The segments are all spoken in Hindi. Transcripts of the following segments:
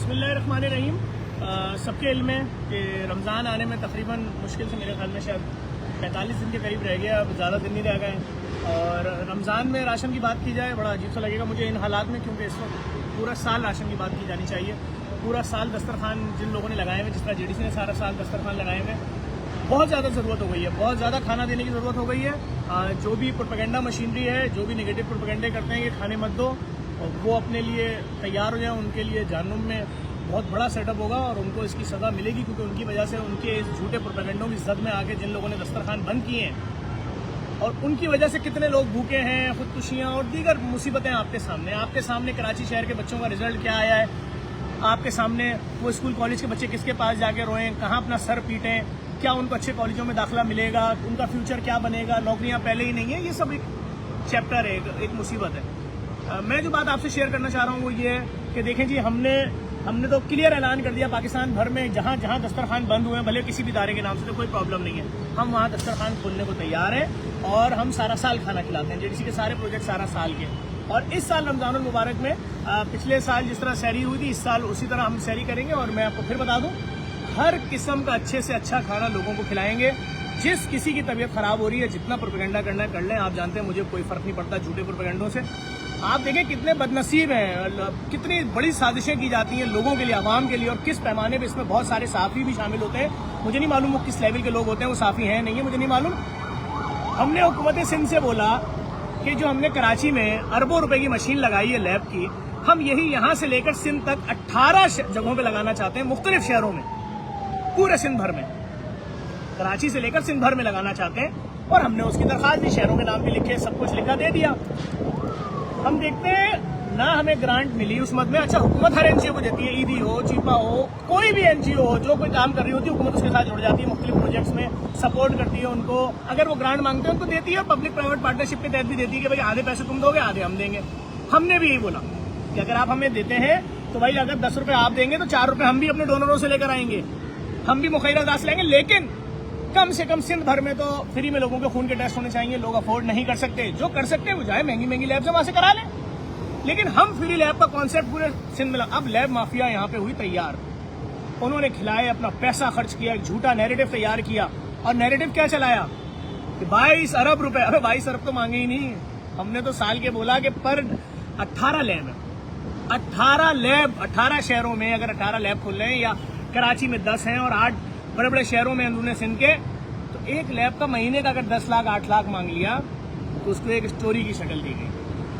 बिस्मिल्लाहिर्रहमानिर्रहीम। सबके इल्म है कि रमज़ान आने में तकरीबन मुश्किल से मेरे ख्याल में शायद 45 दिन के करीब रह गया, अब ज़्यादा दिन नहीं रह गए। और रमज़ान में राशन की बात की जाए बड़ा अजीब सा लगेगा मुझे इन हालात में, क्योंकि इस वक्त पूरा साल राशन की बात की जानी चाहिए। पूरा साल दस्तरखान जिन लोगों ने लगाए हुए, जिस तरह JDC ने सारा साल दस्तरखान लगाए हुए, बहुत ज़्यादा ज़रूरत हो गई है, बहुत ज़्यादा खाना देने की ज़रूरत हो गई है। जो भी प्रोपेगेंडा मशीनरी है, जो भी नेगेटिव प्रोपेगेंडे करते हैं कि खाने मत दो, वो अपने लिए तैयार हो जाए। उनके लिए जहन्नुम में बहुत बड़ा सेटअप होगा और उनको इसकी सज़ा मिलेगी, क्योंकि उनकी वजह से, उनके इस झूठे प्रोपेगेंडों की जद में आके जिन लोगों ने दस्तरखान बंद किए हैं और उनकी वजह से कितने लोग भूखे हैं, खुदकुशियाँ और दीगर मुसीबतें आपके सामने कराची शहर के बच्चों का रिजल्ट क्या आया है आपके सामने। वो स्कूल कॉलेज के बच्चे किसके पास जाके रोएं, कहाँ अपना सर पीटें, क्या उनको अच्छे कॉलेजों में दाखिला मिलेगा, उनका फ्यूचर क्या बनेगा, नौकरियां पहले ही नहीं है। ये सब एक चैप्टर है, एक मुसीबत है। मैं जो बात आपसे शेयर करना चाह रहा हूँ वो ये है कि देखें जी, हमने तो क्लियर ऐलान कर दिया पाकिस्तान भर में जहाँ जहाँ दस्तरखान बंद हुए हैं, भले किसी भी इदारे के नाम से, तो कोई प्रॉब्लम नहीं है। हम वहाँ दस्तरखान खोलने को तैयार हैं और हम सारा साल खाना खिलाते हैं। JDC के सारे प्रोजेक्ट सारा साल के। और इस साल रमज़ानुल मुबारक में पिछले साल जिस तरह सहरी हुई थी, इस साल उसी तरह हम सहरी करेंगे। और मैं आपको फिर बता दूं, हर किस्म का अच्छे से अच्छा खाना लोगों को खिलाएंगे। जिस किसी की तबीयत खराब हो रही है, जितना प्रोपेगेंडा करना है कर लें। आप जानते हैं मुझे कोई फर्क नहीं पड़ता झूठे प्रोपेगेंडों से। आप देखें कितने बदनसीब हैं, कितनी बड़ी साजिशें की जाती हैं लोगों के लिए, आवाम के लिए, और किस पैमाने पे इसमें बहुत सारे साफ़ी भी शामिल होते हैं। मुझे नहीं मालूम वो किस लेवल के लोग होते हैं, वो साफ़ी हैं नहीं है मुझे नहीं मालूम। हमने हुकूमत सिंध से बोला कि जो हमने कराची में अरबों रुपए की मशीन लगाई है लैब की, हम यही यहाँ से लेकर सिंध तक 18 जगहों पे लगाना चाहते हैं, मुख्तलिफ शहरों में, पूरे सिंध भर में, कराची से लेकर सिंध भर में लगाना चाहते हैं। और हमने उसकी दरखास्त दी, शहरों के नाम भी लिखे, सब कुछ लिखा, दे दिया। हम देखते हैं ना हमें ग्रांट मिली उस मद में। अच्छा, हुकूमत हर NGO को देती है, ईदी हो, चीपा हो, कोई भी NGO हो, जो कोई काम कर रही होती है, हुकूमत उसके साथ जुड़ जाती है, मुख्तलिफ प्रोजेक्ट्स में सपोर्ट करती है उनको। अगर वो ग्रांट मांगते हैं उनको देती है, पब्लिक प्राइवेट पार्टनरशिप के तहत भी देती है कि भाई आधे पैसे तुम दोगे, आधे हम देंगे। हमने भी यही बोला कि अगर आप हमें देते हैं तो भाई अगर 10 रुपए आप देंगे तो 4 रुपए हम भी अपने डोनरों से लेकर आएंगे, हम भी मुखैरदात से लेंगे। लेकिन कम से कम सिंध भर में तो फ्री में लोगों के खून के टेस्ट होने चाहिए। लोग अफोर्ड नहीं कर सकते, जो कर सकते हैं वो जाए महंगी महंगी लैब से वहां से करा लें। लेकिन हम फ्री लैब का कॉन्सेप्ट पूरे सिंध में। अब लैब माफिया यहाँ पे हुई तैयार, उन्होंने खिलाए, अपना पैसा खर्च किया, एक झूठा नैरेटिव तैयार किया। और नैरेटिव क्या चलाया कि 22 अरब रुपए। अरे 22 अरब तो मांगे ही नहीं, हमने तो साल के बोला कि पर 18 लैब है, 18 लैब, 18 शहरों में अगर 18 लैब खुल रहे हैं, या कराची में 10 हैं और 8 बड़े बड़े शहरों में अंदरूनी सिंध के, तो एक लैब का महीने का अगर 10 लाख 8 लाख मांग लिया तो उसको एक स्टोरी की शक्ल दी गई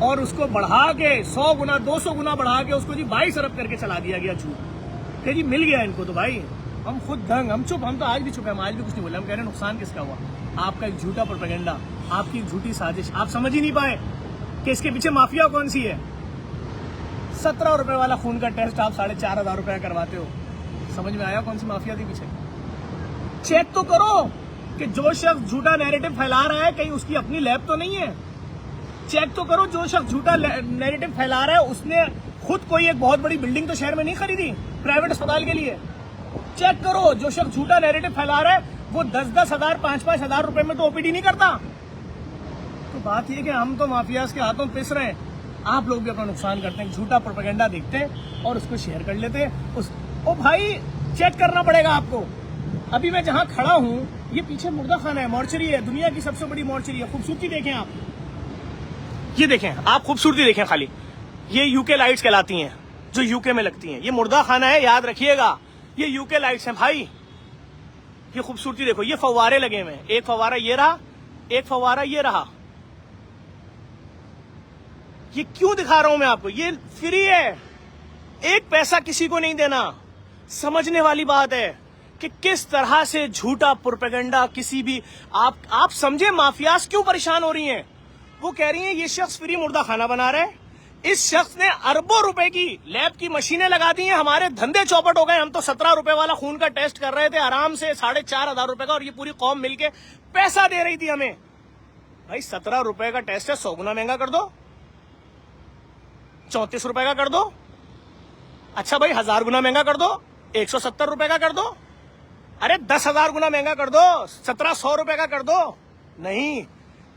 और उसको बढ़ा के 100 गुना 200 गुना बढ़ा के उसको जी 22 अरब करके चला दिया गया झूठ। जी मिल गया इनको तो भाई हम खुद दंग, हम चुप, हम तो आज भी चुप है, हम आज भी कुछ नहीं बोले। हम कह रहे हैं नुकसान किसका हुआ? आपका एक झूठा प्रोपेगेंडा, आपकी एक झूठी साजिश। आप समझ ही नहीं पाए कि इसके पीछे माफिया कौन सी है। 17 रुपए वाला खून का टेस्ट आप 4,500 रुपया करवाते हो। समझ में आया कौन सी माफिया थी पीछे? चेक तो करो कि जो शख्स झूठा नैरेटिव फैला रहा है कहीं उसकी अपनी लैब तो नहीं है। चेक तो करो, जो शख्स झूठा नैरेटिव फैला रहा है उसने खुद कोई एक बहुत बड़ी बिल्डिंग तो शहर में नहीं खरीदी प्राइवेट अस्पताल के लिए। चेक करो, जो शख्स झूठा नैरेटिव फैला रहा है वो 10-10 हजार 5-5 हजार रुपए में तो OPD नहीं करता। तो बात यह कि हम तो माफियाज के हाथों पिस रहे हैं, आप लोग भी अपना नुकसान करते हैं। झूठा प्रोपेगेंडा देखते हैं और उसको शेयर कर लेते हैं। ओ भाई चेक करना पड़ेगा आपको। अभी मैं जहां खड़ा हूं, ये पीछे मुर्दा खाना है, मॉर्चरी है, दुनिया की सबसे बड़ी मॉर्चरी है। खूबसूरती देखें आप, ये देखें आप, खूबसूरती देखें खाली। ये UK लाइट्स कहलाती हैं जो UK में लगती हैं। ये मुर्दा खाना है, याद रखिएगा, ये UK लाइट्स हैं भाई। ये खूबसूरती देखो, ये फव्वारे लगे हुए हैं, एक फव्वारा ये रहा, एक फव्वारा ये रहा। ये क्यों दिखा रहा हूं मैं आपको? ये फ्री है, एक पैसा किसी को नहीं देना। समझने वाली बात है कि किस तरह से झूठा प्रोपेगेंडा किसी भी, आप समझे माफियाज क्यों परेशान हो रही हैं। वो कह रही हैं ये शख्स फ्री मुर्दा खाना बना रहा है, इस शख्स ने अरबों रुपए की लैब की मशीनें लगा दी हैं, हमारे धंधे चौपट हो गए। हम तो 17 रुपए वाला खून का टेस्ट कर रहे थे आराम से 4,500 रुपए का, और ये पूरी कौम मिलके पैसा दे रही थी हमें। भाई 17 रुपए का टेस्ट है, 100 गुना महंगा कर दो, 34 रुपए का कर दो। अच्छा भाई 1000 गुना महंगा कर दो, 170 रुपए का कर दो। अरे 10,000 गुना महंगा कर दो, 1700 रुपए का कर दो। नहीं,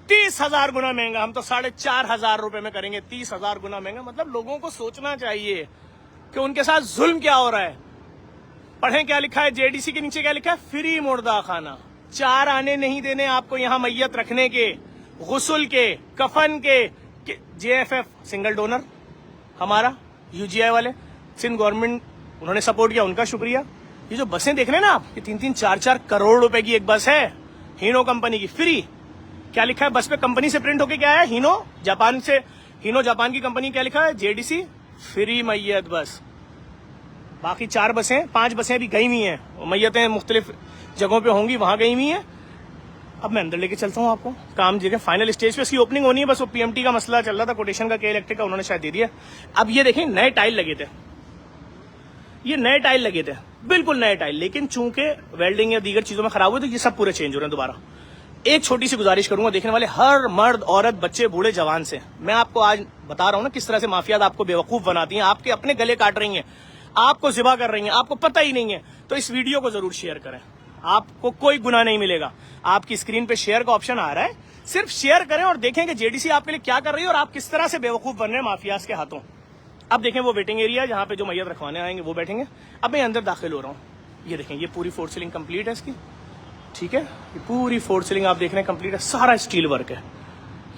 30,000 गुना महंगा। हम तो 4,500 रुपए में करेंगे, 30,000 गुना महंगा। मतलब लोगों को सोचना चाहिए, कि उनके साथ जुल्म क्या हो रहा है। पढ़ें क्या लिखा है, जेडीसी के नीचे क्या लिखा है, फ्री मुर्दा खाना। 4 आने नहीं देने आपको यहां मैयत रखने के, गुस्ल के, कफन के। जेएफएफ सिंगल डोनर हमारा, यूजीआई वाले, सिंध गवर्नमेंट उन्होंने सपोर्ट किया, उनका शुक्रिया। ये जो बसें देख रहे हैं ना आप, ये 3-3, 4-4 करोड़ रुपए की एक बस है, हीनो कंपनी की, फ्री। क्या लिखा है बस पे, कंपनी से प्रिंट होके क्या है, हीनो जापान से, हीनो जापान की कंपनी, क्या लिखा है, जेडीसी फ्री मैयत बस। बाकी 4 बसें, 5 बसें अभी गई हुई हैं, मैयतें मुख्तलिफ जगहों पे होंगी, वहां गई हुई हैं। अब मैं अंदर लेके चलता हूँ आपको, काम जगह फाइनल स्टेज पे इसकी ओपनिंग होनी है, बस वो पीएमटी का मसला चल रहा था, कोटेशन का, के इलेक्ट्रिक का, उन्होंने शायद दे दिया। अब ये देखें नए टाइल लगे थे, ये नए टाइल लगे थे, बिल्कुल नए टाइल, लेकिन चूंकि वेल्डिंग या दीगर चीजों में खराब हुए तो ये सब पूरे चेंज हो रहे हैं दोबारा। एक छोटी सी गुजारिश करूंगा देखने वाले हर मर्द, औरत, बच्चे, बूढ़े, जवान से, मैं आपको आज बता रहा हूं ना किस तरह से माफियात आपको बेवकूफ बनाती हैं, आपके अपने गले काट रही हैं, आपको जिबा कर रही हैं, आपको पता ही नहीं है। तो इस वीडियो को जरूर शेयर करें, आपको कोई गुनाह नहीं मिलेगा। आपकी स्क्रीन पे शेयर का ऑप्शन आ रहा है, सिर्फ शेयर करें और देखें कि जेडीसी आपके लिए क्या कर रही है और आप किस तरह से बेवकूफ बन रहे हैं माफियाज के हाथों। अब देखें वो वेटिंग एरिया जहां पे जो मैयत रखवाने आएंगे वो बैठेंगे। अब मैं अंदर दाखिल हो रहा हूँ, ये देखें, ये पूरी 4 सीलिंग कंप्लीट है इसकी, ठीक है, ये पूरी 4 सीलिंग आप देख रहे हैं कंप्लीट है, सारा स्टील वर्क है।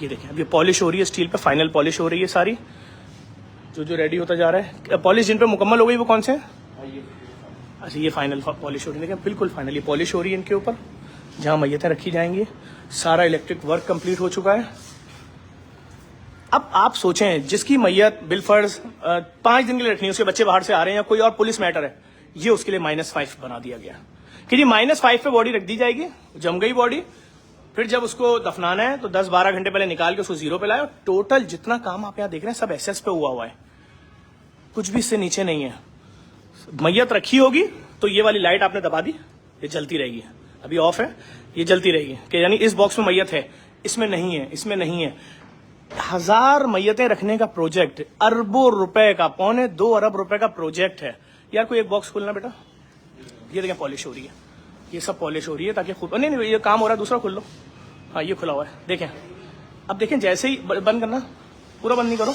ये देखें अब ये पॉलिश हो रही है स्टील पे, फाइनल पॉलिश हो रही है सारी, जो रेडी होता जा रहा है। पॉलिश जिन पे मुकम्मल हो गई वो कौन से हैं, अच्छा ये फाइनल पॉलिश हो रही है, देखिए बिल्कुल फाइनल ये पॉलिश हो रही है इनके ऊपर, जहां मैयतें रखी जाएंगी। सारा इलेक्ट्रिक वर्क कंप्लीट हो चुका है। अब आप सोचें, जिसकी मैयत बिलफर्ज 5 दिन के लिए रखनी है, उसके बच्चे बाहर से आ रहे हैं या कोई और पुलिस मैटर है, ये उसके लिए -5 बना दिया गया कि जी -5 पे बॉडी रख दी जाएगी, जम गई बॉडी, फिर जब उसको दफनाना है तो 10-12 घंटे पहले निकाल के उसको 0 पे लाए। और टोटल जितना काम आप यहाँ देख रहे हैं सब SS पे हुआ है, कुछ भी इससे नीचे नहीं है। मैयत रखी होगी तो ये वाली लाइट आपने दबा दी, ये जलती रहेगी, अभी ऑफ है, ये जलती रहेगी कि यानी इस बॉक्स में मैयत है, इसमें नहीं है, इसमें नहीं है। 1000 मैयतें रखने का प्रोजेक्ट, अरबों रुपए का, 1.25 अरब रुपए का प्रोजेक्ट है यार। कोई एक बॉक्स खोलना बेटा, ये देखें पॉलिश हो रही है, ये सब पॉलिश हो रही है ताकि खुद नहीं ये काम हो रहा है, दूसरा खोल लो, हाँ ये खुला हुआ है देखें। अब देखें जैसे ही बंद करना, पूरा बंद नहीं करो,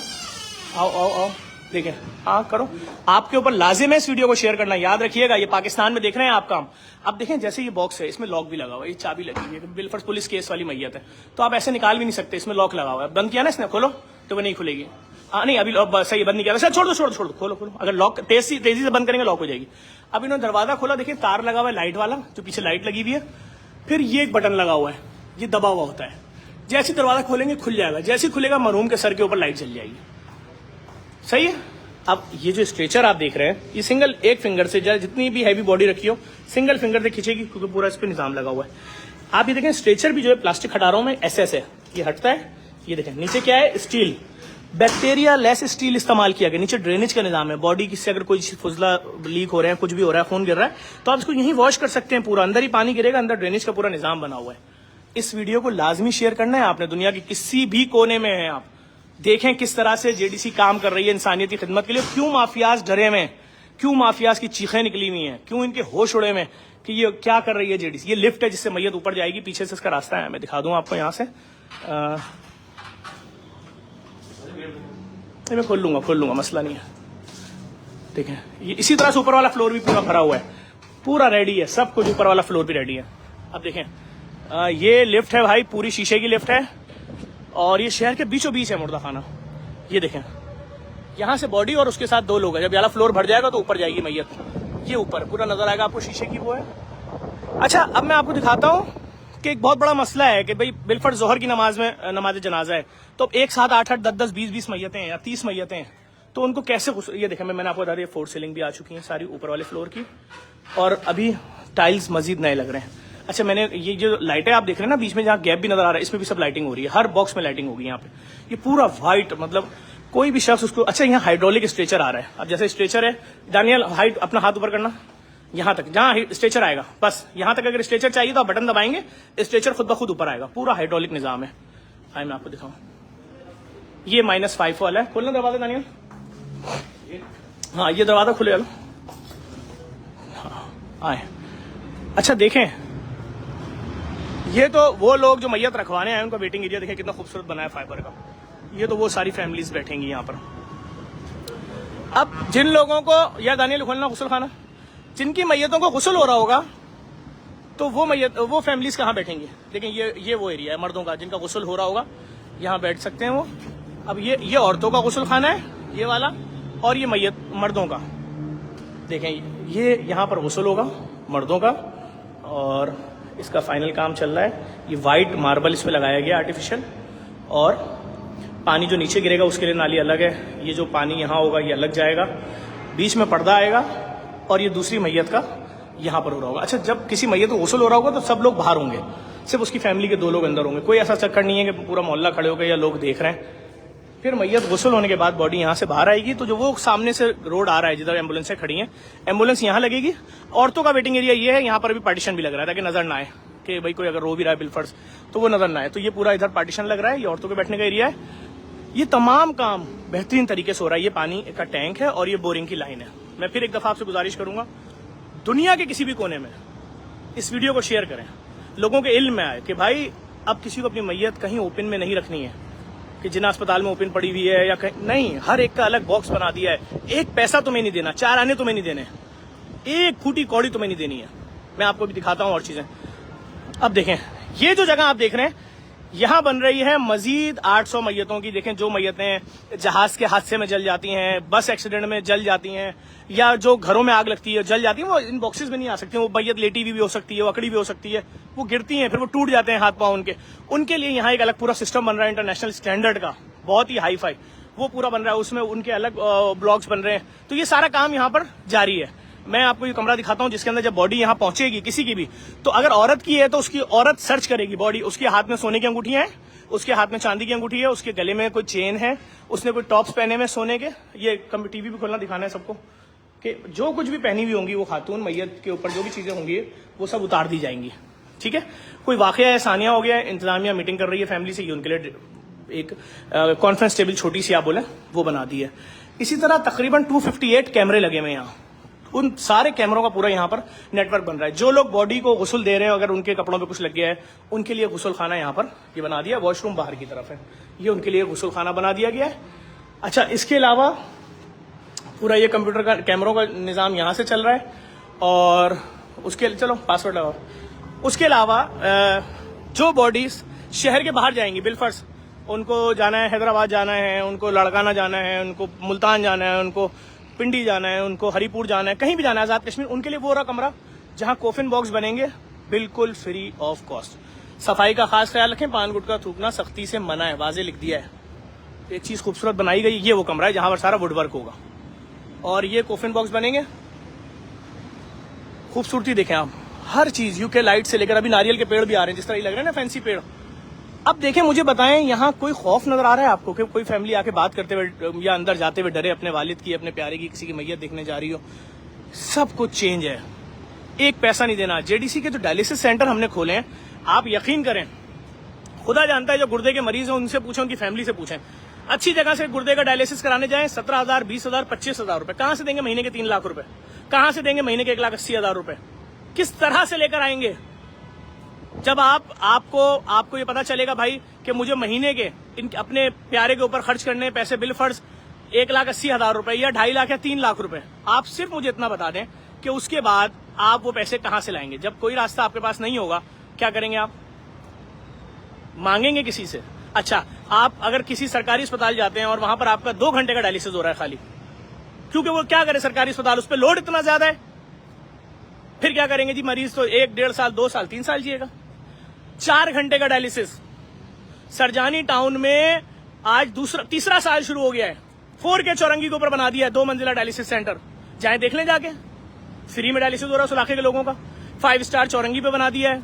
आओ आओ आओ देखें, हाँ करो, आपके ऊपर लाजिम है इस वीडियो को शेयर करना, याद रखिएगा, ये पाकिस्तान में देख रहे हैं आप काम। अब देखें जैसे ये बॉक्स है, इसमें लॉक भी लगा हुआ है, ये चाबी लगी हुई है, बिलफर्ज पुलिस केस वाली मैयत है, तो आप ऐसे निकाल भी नहीं सकते, इसमें लॉक लगा हुआ है। बंद किया ना इसने, खोलो तो वो नहीं खुलेगी। हाँ नहीं अभी सही बंद नहीं किया, छोड़ दो, खोलो, अगर लॉक तेजी से बंद करेंगे लॉक हो जाएगी। अब इन्होंने दरवाजा खोला, देखिए तार लगा हुआ है लाइट वाला, जो पीछे लाइट लगी हुई है, फिर ये एक बटन लगा हुआ है, ये दबा हुआ होता है, जैसे दरवाजा खोलेंगे खुल जाएगा, जैसे खुलेगा मरहूम के सर के ऊपर लाइट जल जाएगी, सही है। अब ये जो स्ट्रेचर आप देख रहे हैं, ये सिंगल एक फिंगर से, जितनी भी हैवी बॉडी रखी हो सिंगल फिंगर से खींचेगी, क्योंकि पूरा इस पे निजाम लगा हुआ है। आप ये देखें स्ट्रेचर भी जो है प्लास्टिक हटा रहा हूं मैं, SS है, ये हटता है, ये देखें नीचे क्या है, स्टील, बैक्टीरिया लेस स्टील इस्तेमाल किया गया, नीचे ड्रेनेज का निजाम है, बॉडी किससे अगर कोई फुजला लीक हो रहा है, कुछ भी हो रहा है, खून गिर रहा है, तो आप इसको यहीं वॉश कर सकते हैं, पूरा अंदर ही पानी गिरेगा, अंदर ड्रेनेज का पूरा निजाम बना हुआ है। इस वीडियो को लाजमी शेयर करना है आपने, दुनिया के किसी भी कोने में है आप, देखें किस तरह से जेडीसी काम कर रही है इंसानियत की खिदमत के लिए। क्यों माफियाज डरे में, क्यों माफियाज की चीखें निकली हुई हैं, क्यों इनके होश उड़े में कि ये क्या कर रही है जेडीसी। ये लिफ्ट है जिससे मैयत ऊपर जाएगी, पीछे से इसका रास्ता है, मैं दिखा दूं आपको यहाँ से, मैं खोल लूंगा, मसला नहीं है। देखें ये इसी तरह से ऊपर वाला फ्लोर भी पूरा भरा हुआ है, पूरा रेडी है, सब कुछ ऊपर वाला फ्लोर भी रेडी है। अब देखें ये लिफ्ट है भाई, पूरी शीशे की लिफ्ट है, और ये शहर के बीचों बीच है मुर्दा खाना। ये देखें यहाँ से बॉडी और उसके साथ 2 लोग हैं, जब वाला फ्लोर भर जाएगा तो ऊपर जाएगी मैयत, ये ऊपर पूरा नजर आएगा आपको, शीशे की वो है। अच्छा अब मैं आपको दिखाता हूँ कि एक बहुत बड़ा मसला है कि भाई बिलफर्ज जोहर की नमाज में नमाज जनाजा है, तो एक साथ 8-8, 10-10, 20-20 मैयतें हैं या 30 मैयतें हैं, तो उनको कैसे, ये देखें मैंने आपको बता दिया 4 सीलिंग भी आ चुकी हैं सारी ऊपर वाले फ्लोर की, और अभी टाइल्स मजीद नए लग रहे हैं। अच्छा मैंने ये जो लाइटें आप देख रहे हैं ना बीच में, जहाँ गैप भी नजर आ रहा है, इसमें भी सब लाइटिंग हो रही है, हर बॉक्स में लाइटिंग होगी यहाँ पे, ये पूरा व्हाइट, मतलब कोई भी शख्स उसको। अच्छा यहाँ हाइड्रोलिक स्ट्रेचर आ रहा है, अब जैसे स्ट्रेचर है, दानियल हाइट अपना हाथ ऊपर करना, यहाँ तक जहाँ स्ट्रेचर आएगा, बस यहाँ तक अगर स्ट्रेचर चाहिए तो आप बटन दबाएंगे, स्ट्रेचर खुद ब खुद ऊपर आएगा, पूरा हाइड्रोलिक निजाम है। आइए मैं आपको दिखाऊं, ये -5 वाला है, खोलना दरवाजा दानियल, हाँ ये दरवाजा खुले वाला, हाँ आए। अच्छा देखें ये तो वो लोग जो मैयत रखवाने आए उनका वेटिंग एरिया देखें कितना खूबसूरत बना है फाइबर का, ये तो वो सारी फैमिलीज बैठेंगी यहाँ पर। अब जिन लोगों को, या दानियल खोलना गुस्ल खाना, जिनकी मैयतों को गुस्ल हो रहा होगा तो वो फैमिलीज कहाँ बैठेंगी? लेकिन ये वो एरिया है मर्दों का जिनका गुस्ल हो रहा होगा, यहाँ बैठ सकते हैं वो। अब ये औरतों का गुस्ल खाना है ये वाला, और ये मैयत मर्दों का। देखें ये यहाँ पर गुस्ल होगा मर्दों का, और इसका फाइनल काम चल रहा है। ये वाइट मार्बल इस पे लगाया गया आर्टिफिशियल, और पानी जो नीचे गिरेगा उसके लिए नाली अलग है। ये जो पानी यहाँ होगा ये अलग जाएगा, बीच में पर्दा आएगा, और ये दूसरी मैयत का यहाँ पर हो रहा होगा। अच्छा, जब किसी मैयत को गुस्ल हो रहा होगा तो सब लोग बाहर होंगे, सिर्फ उसकी फैमिली के 2 लोग अंदर होंगे। कोई ऐसा चक्कर नहीं है कि पूरा मोहल्ला खड़े हो गए या लोग देख रहे हैं। फिर मैयत गुस्ल होने के बाद बॉडी यहाँ से बाहर आएगी, तो जो वो सामने से रोड आ रहा है जिधर एम्बुलेंसें खड़ी हैं, एम्बुलेंस यहाँ लगेगी। औरतों का वेटिंग एरिया ये है, यहाँ पर भी पार्टीशन भी लग रहा है ताकि नजर ना आए कि भाई कोई अगर रो भी रहा है बिलफर्ज तो वो नजर ना आए। तो ये पूरा इधर पार्टीशन लग रहा है, ये औरतों के बैठने का एरिया है। ये तमाम काम बेहतरीन तरीके से हो रहा है। ये पानी का टैंक है और ये बोरिंग की लाइन है। मैं फिर एक दफा आपसे गुजारिश करूंगा, दुनिया के किसी भी कोने में इस वीडियो को शेयर करें, लोगों के इल्म में आए कि भाई अब किसी को अपनी मैयत कहीं ओपन में नहीं रखनी है कि जिना अस्पताल में ओपन पड़ी हुई है या कहीं नहीं। हर एक का अलग बॉक्स बना दिया है। एक पैसा तुम्हें नहीं देना, 4 आने तुम्हें नहीं देने, एक फूटी कौड़ी तुम्हें नहीं देनी है। मैं आपको भी दिखाता हूं और चीजें। अब देखें ये जो जगह आप देख रहे हैं, यहां बन रही है मजीद 800 मैयतों की। देखें जो मैयतें जहाज के हादसे में जल जाती हैं, बस एक्सीडेंट में जल जाती हैं, या जो घरों में आग लगती है जल जाती है, वो इन बॉक्सेस में नहीं आ सकती। वो मैयत लेटी हुई भी हो सकती है, वो अकड़ी भी हो सकती है, वो गिरती हैं, फिर वो टूट जाते हैं हाथ पांव उनके लिए यहाँ एक अलग पूरा सिस्टम बन रहा है इंटरनेशनल स्टैंडर्ड का, बहुत ही हाई फाई वो पूरा बन रहा है। उसमें उनके अलग ब्लॉक्स बन रहे हैं। तो ये सारा काम यहाँ पर जारी है। मैं आपको ये कमरा दिखाता हूँ जिसके अंदर जब बॉडी यहाँ पहुंचेगी किसी की भी, तो अगर औरत की है तो उसकी औरत सर्च करेगी बॉडी। उसके हाथ में सोने की अंगूठियां हैं, उसके हाथ में चांदी की अंगूठी है, उसके गले में कोई चेन है, उसने कोई टॉप्स पहने हुए सोने के। ये टीवी भी खोलना दिखाना है सबको कि जो कुछ भी पहनी हुई होंगी वो खातून मैयत के ऊपर जो भी चीजें होंगी वो सब उतार दी जाएंगी। ठीक है, कोई वाकया है, सानिया हो गया, इंतजामिया मीटिंग कर रही है फैमिली से, ये उनके लिए एक कॉन्फ्रेंस टेबल छोटी सी आप बोले वो बना दी है। इसी तरह तकरीबन 258 कैमरे लगे हुए यहाँ, उन सारे कैमरों का पूरा यहाँ पर नेटवर्क बन रहा है। जो लोग बॉडी को गुस्ल दे रहे हैं, अगर उनके कपड़ों पे कुछ लग गया है, उनके लिए गुस्ल खाना यहाँ पर ये बना दिया। वॉशरूम बाहर की तरफ है, ये उनके लिए गुस्ल खाना बना दिया गया है। अच्छा, इसके अलावा पूरा ये कंप्यूटर का कैमरों का निज़ाम यहाँ से चल रहा है। और उसके चलो पासवर्ड लगाओ। उसके अलावा जो बॉडीज शहर के बाहर जाएंगी बिलफर्ज, उनको जाना है हैदराबाद जाना है, उनको लड़काना जाना है, उनको मुल्तान जाना है, उनको पिंडी जाना है, उनको हरिपुर जाना है, कहीं भी जाना है आजाद कश्मीर, उनके लिए वो रहा कमरा जहां कोफिन बॉक्स बनेंगे बिल्कुल फ्री ऑफ कॉस्ट। सफाई का खास ख्याल रखें, पान गुटखा थूकना सख्ती से मना है, वाजे लिख दिया है। एक चीज खूबसूरत बनाई गई, ये वो कमरा है जहां पर सारा वुडवर्क होगा, और ये कोफिन बॉक्स बनेंगे। खूबसूरती देखें आप, हर चीज यूके लाइट से लेकर अभी नारियल के पेड़ भी आ रहे हैं जिस तरह लग रहे हैं ना फैंसी पेड़। अब देखें, मुझे बताएं यहाँ कोई खौफ नजर आ रहा है आपको कि कोई फैमिली आके बात करते हुए या अंदर जाते हुए डरे अपने वालिद की, अपने प्यारे की, किसी की मैयत देखने जा रही हो? सब कुछ चेंज है, एक पैसा नहीं देना। जेडीसी के जो डायलिसिस सेंटर हमने खोले हैं, आप यकीन करें, खुदा जानता है जो गुर्दे के मरीज हैं उनसे पूछें, उनकी फैमिली से पूछें, अच्छी जगह से गुर्दे का डायलिसिस कराने जाएं 17,000, 20,000, 25,000 रुपए कहां से देंगे? महीने के 3 लाख रुपए कहां से देंगे? महीने के 1,80,000 रुपए किस तरह से लेकर आएंगे? जब आपको ये पता चलेगा भाई कि मुझे महीने के अपने प्यारे के ऊपर खर्च करने पैसे बिलफर्ज 1,80,000 रुपए या 2.5 लाख या 3 लाख रुपए, आप सिर्फ मुझे इतना बता दें कि उसके बाद आप वो पैसे कहां से लाएंगे? जब कोई रास्ता आपके पास नहीं होगा, क्या करेंगे आप? मांगेंगे किसी से? अच्छा, आप अगर किसी सरकारी अस्पताल जाते हैं और वहां पर आपका 2 घंटे का डायलिसिस हो रहा है खाली, क्योंकि वो क्या करे सरकारी अस्पताल, उस पर लोड इतना ज्यादा है, फिर क्या करेंगे जी? मरीज तो 1, 1.5 साल, 2 साल, 3 साल जिएगा। 4 घंटे का डायलिसिस सरजानी टाउन में आज तीसरा साल शुरू हो गया है। 4K चौरंगी के ऊपर बना दिया है 2 मंजिला डायलिसिस सेंटर, जाए देख लें जाके, फ्री में डायलिसिस हो रहा है उस इलाके के लोगों का। 5 स्टार चौरंगी पे बना दिया है,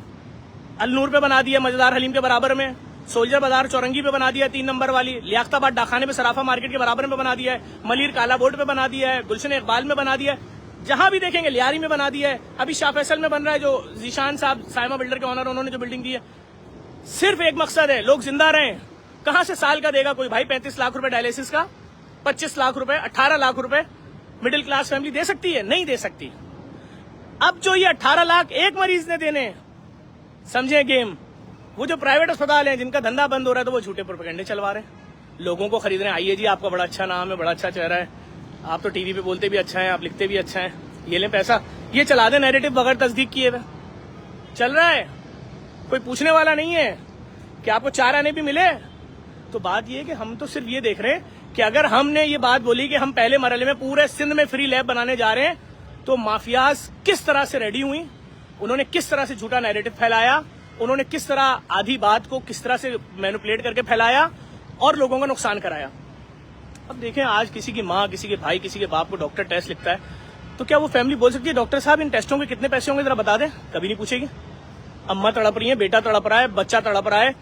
अलनूर पे बना दिया, मजेदार हलीम के बराबर में, सोल्जर बाजार चौरंगी पे बना दिया है 3 नंबर वाली, लियाकताबाद डाखाने पे सराफा मार्केट के बराबर में बना दिया है, मलिर काला बोर्ड पे बना दिया है, गुलशन इकबाल में बना दिया है, जहां भी देखेंगे, लियारी में बना दिया है, अभी शाह फैसल में बन रहा है, जो जीशान साहब साइमा बिल्डर के ऑनर, उन्होंने जो बिल्डिंग दी है। सिर्फ एक मकसद है, लोग जिंदा रहें। कहां से साल का देगा कोई भाई 35 लाख रुपए डायलिसिस का? 25 लाख रुपए, 18 लाख रुपए मिडिल क्लास फैमिली दे सकती है? नहीं दे सकती। अब जो ये 18 लाख एक मरीज ने देने, समझे गेम। वो जो प्राइवेट अस्पताल हैं जिनका धंधा बंद हो रहा है, तो वो झूठे प्रोपेगेंडे चलवा रहे हैं, लोगों को खरीद रहे हैं। आइए जी, आपका बड़ा अच्छा नाम है, बड़ा अच्छा चेहरा है, आप तो टीवी पे बोलते भी अच्छा है, आप लिखते भी अच्छा है, ये लें पैसा, ये चला दे नैरेटिव बगैर तस्दीक किए हुए, चल रहा है, कोई पूछने वाला नहीं है कि आपको 4 आने भी मिले। तो बात ये है कि हम तो सिर्फ ये देख रहे हैं कि अगर हमने ये बात बोली कि हम पहले मरहले में पूरे सिंध में फ्री लैब बनाने जा रहे हैं, तो माफियाज किस तरह से रेडी हुई, उन्होंने किस तरह से झूठा नैरेटिव फैलाया, उन्होंने किस तरह आधी बात को किस तरह से मैनिपुलेट करके फैलाया और लोगों का नुकसान कराया। अब देखें, आज किसी की माँ, किसी के भाई, किसी के बाप को डॉक्टर टेस्ट लिखता है, तो क्या वो फैमिली बोल सकती है डॉक्टर साहब इन टेस्टों के कितने पैसे होंगे जरा बता दें? कभी नहीं पूछेगी। अम्मा तड़प रही है, बेटा तड़प रहा है, बच्चा तड़प रहा है,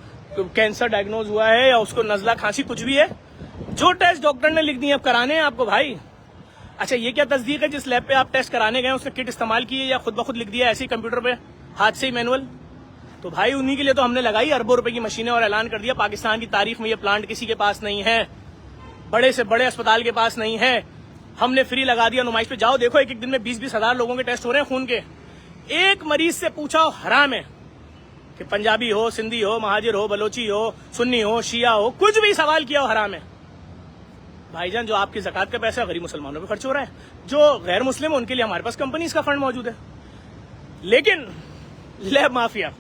कैंसर डायग्नोज हुआ है या उसको नजला खांसी कुछ भी है, जो टेस्ट डॉक्टर ने लिख दिए अब कराने हैं आपको भाई। अच्छा, ये क्या तस्दीक है जिस लैब पे आप टेस्ट कराने गए उसने किट इस्तेमाल की है या खुद ब खुद लिख दिया ऐसे ही कंप्यूटर पे हाथ से ही मैनुअल? तो भाई उन्हीं के लिए तो हमने लगाई अरबों रुपए की मशीनें और ऐलान कर दिया पाकिस्तान की तारीख में ये प्लांट किसी के पास नहीं है, बड़े से बड़े अस्पताल के पास नहीं है। हमने फ्री लगा दिया नुमाइश पे, जाओ देखो, एक एक दिन में 20-20 हजार लोगों के टेस्ट हो रहे हैं खून के। एक मरीज से पूछा हराम है कि पंजाबी हो, सिंधी हो, महाजिर हो, बलोची हो, सुन्नी हो, शिया हो, कुछ भी सवाल किया हो हराम है। भाईजान, जो आपकी ज़कात का पैसा गरीब मुसलमानों पे खर्च हो रहा है, जो गैर मुस्लिम है उनके लिए हमारे पास कंपनीज का फंड मौजूद है। लेकिन लैब माफिया,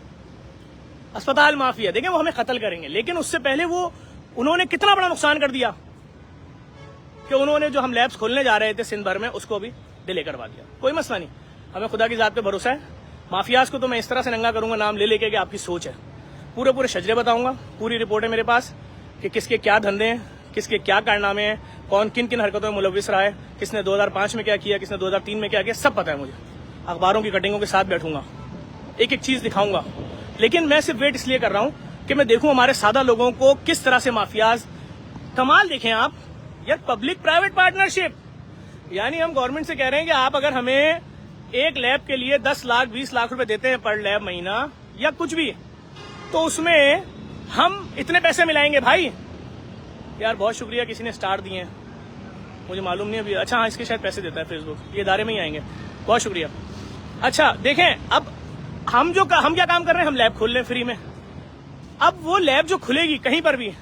अस्पताल माफिया, देखें वो हमें कत्ल करेंगे, लेकिन उससे पहले वो उन्होंने कितना बड़ा नुकसान कर दिया कि उन्होंने जो हम लैब्स खोलने जा रहे थे सिंध भर में उसको भी डिले करवा दिया। कोई मसला नहीं, हमें खुदा की जात पे भरोसा है। माफियाज को तो मैं इस तरह से नंगा करूंगा नाम ले लेके कि आपकी सोच है, पूरे शजरे बताऊंगा, पूरी रिपोर्ट है मेरे पास कि किसके क्या धंधे हैं, किसके क्या कारनामे हैं, कौन किन किन हरकतों में मुलविस रहा है, किसने 2005 में क्या किया, किसने 2003 में क्या किया, सब पता है मुझे। अखबारों की कटिंगों के साथ बैठूंगा, एक एक चीज दिखाऊंगा। लेकिन मैं सिर्फ वेट इसलिए कर रहा हूं कि मैं देखूं हमारे सादा लोगों को किस तरह से माफियाज कमाल। देखें आप यार, पब्लिक प्राइवेट पार्टनरशिप, यानी हम गवर्नमेंट से कह रहे हैं कि आप अगर हमें एक लैब के लिए 10 लाख 20 लाख रुपए देते हैं पर लैब महीना या कुछ भी, तो उसमें हम इतने पैसे मिलाएंगे। भाई यार बहुत शुक्रिया, किसी ने स्टार दिए हैं, मुझे मालूम नहीं अभी। अच्छा हाँ, इसके शायद पैसे देता है फेसबुक, ये इदारे में ही आएंगे, बहुत शुक्रिया। अच्छा देखें, अब हम क्या काम कर रहे हैं, हम लैब खोल रहे हैं फ्री में। अब वो लैब जो खुलेगी कहीं पर भी,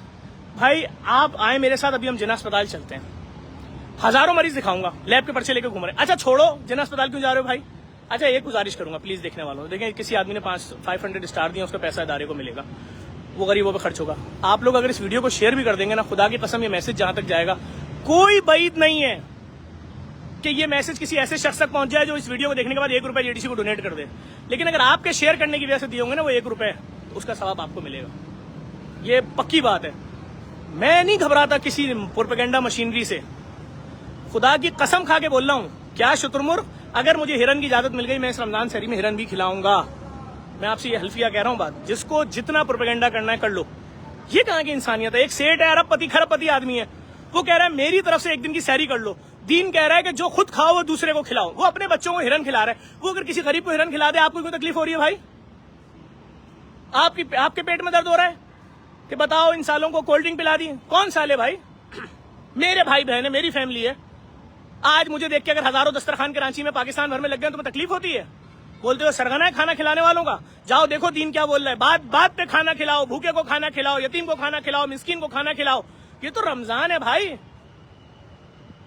भाई आप आए मेरे साथ, अभी हम जिन्ना अस्पताल चलते हैं, हजारों मरीज दिखाऊंगा लैब के पर्चे लेकर घूम रहे हैं। अच्छा छोड़ो, जिन्ना अस्पताल क्यों जा रहे हो भाई? अच्छा एक गुजारिश करूंगा प्लीज देखने वालों, देखें किसी आदमी ने 500 स्टार दिया, उसका पैसा इदारे को मिलेगा, वो गरीबों पे खर्च होगा। आप लोग अगर इस वीडियो को शेयर भी कर देंगे ना, खुदा की कसम ये मैसेज जहां तक जाएगा, कोई बईद नहीं है कि ये मैसेज किसी ऐसे शख्स तक पहुंच जाए जो इस वीडियो को देखने के बाद 1 रुपए जेडीसी को डोनेट कर दे। लेकिन अगर आपके शेयर करने की वजह से दिए होंगे ना वो 1 रुपए, तो उसका सवाब आपको मिलेगा, ये पक्की बात है। मैं नहीं घबराता किसी प्रोपेगेंडा मशीनरी से, खुदा की कसम खा के बोल रहा हूं। क्या शुतुरमुर्ग, अगर मुझे हिरन की इजाजत मिल गई मैं इस रमजान शहरी में हिरन भी खिलाऊंगा। मैं आपसे ये हल्फिया कह रहा हूं बात, जिसको जितना प्रोपेगेंडा करना है कर लो। ये कहां की इंसानियत है? एक सेठ है, अरबपति खरबपति आदमी है, वो कह रहा है मेरी तरफ से एक दिन की सैरी कर लो। दीन कह रहा है कि जो खुद खाओ वो दूसरे को खिलाओ। वो अपने बच्चों को हिरन खिला रहा है, वो अगर किसी गरीब को हिरन खिला दे आपको कोई तकलीफ हो रही है भाई? आपके पेट में दर्द हो रहा है कि बताओ इन सालों को कोल्ड ड्रिंक पिला दी? कौन साले भाई? मेरे भाई बहन है, मेरी फैमिली है। आज मुझे देख के अगर हजारों दस्तरखान कराची में पाकिस्तान भर में लग गए तो तकलीफ होती है? बोलते हो सरगना है खाना खिलाने वालों का। जाओ देखो दीन क्या बोल रहा है, बात बात पे खाना खिलाओ, भूखे को खाना खिलाओ, यतीम को खाना खिलाओ, मिस्किन को खाना खिलाओ। ये तो रमजान है भाई,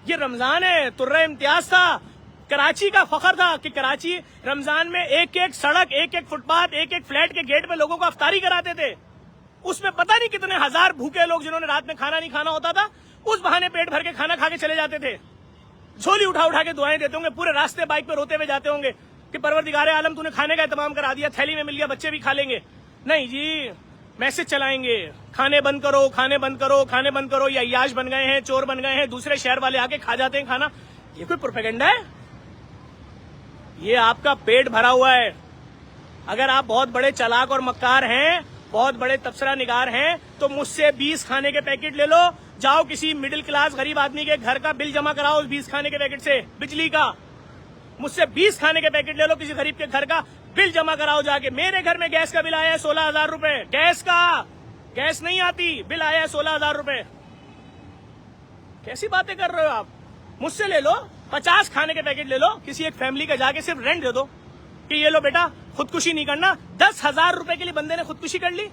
ये रमजान है। तुर्रा इम्तियाज था, कराची का फखर था कि कराची रमजान में एक एक सड़क, एक एक फुटपाथ, एक एक फ्लैट के गेट पे लोगों को अफ्तारी कराते थे। उसमें पता नहीं कितने हजार भूखे लोग जिन्होंने रात में खाना नहीं खाना होता था, उस बहाने पेट भर के खाना खा के चले जाते थे। झोली उठा उठा के दुआएं देते होंगे, पूरे रास्ते बाइक पे रोते हुए जाते होंगे कि परवरदिगारे आलम तूने खाने का इंतजाम करा दिया, थैली में मिल गया, बच्चे भी खा लेंगे। नहीं जी, मैसेज चलाएंगे खाने बंद करो, खाने बंद करो, खाने बंद करो। ये अय्याश बन गए हैं, चोर बन गए हैं, दूसरे शहर वाले आके खा जाते हैं खाना। ये कोई प्रोपेगेंडा है? ये आपका पेट भरा हुआ है। अगर आप बहुत बड़े चालाक और मक्कार हैं, बहुत बड़े तबसरा निगार हैं, तो मुझसे 20 खाने के पैकेट ले लो, जाओ किसी मिडिल क्लास गरीब आदमी के घर का बिल जमा कराओ 20 खाने के पैकेट से, बिजली का। मुझसे 20 खाने के पैकेट ले लो, किसी गरीब के घर का बिल जमा कराओ जाके। मेरे घर में गैस का बिल आया है 16,000 रुपए, गैस का, गैस नहीं आती, बिल आया है 16,000 रुपए। कैसी बातें कर रहे हो आप? मुझसे ले लो 50 खाने के पैकेट ले लो, किसी एक फैमिली का जाके सिर्फ रेंट दे दो कि ये लो बेटा, खुदकुशी नहीं करना। 10,000 रुपए के लिए बंदे ने खुदकुशी कर ली।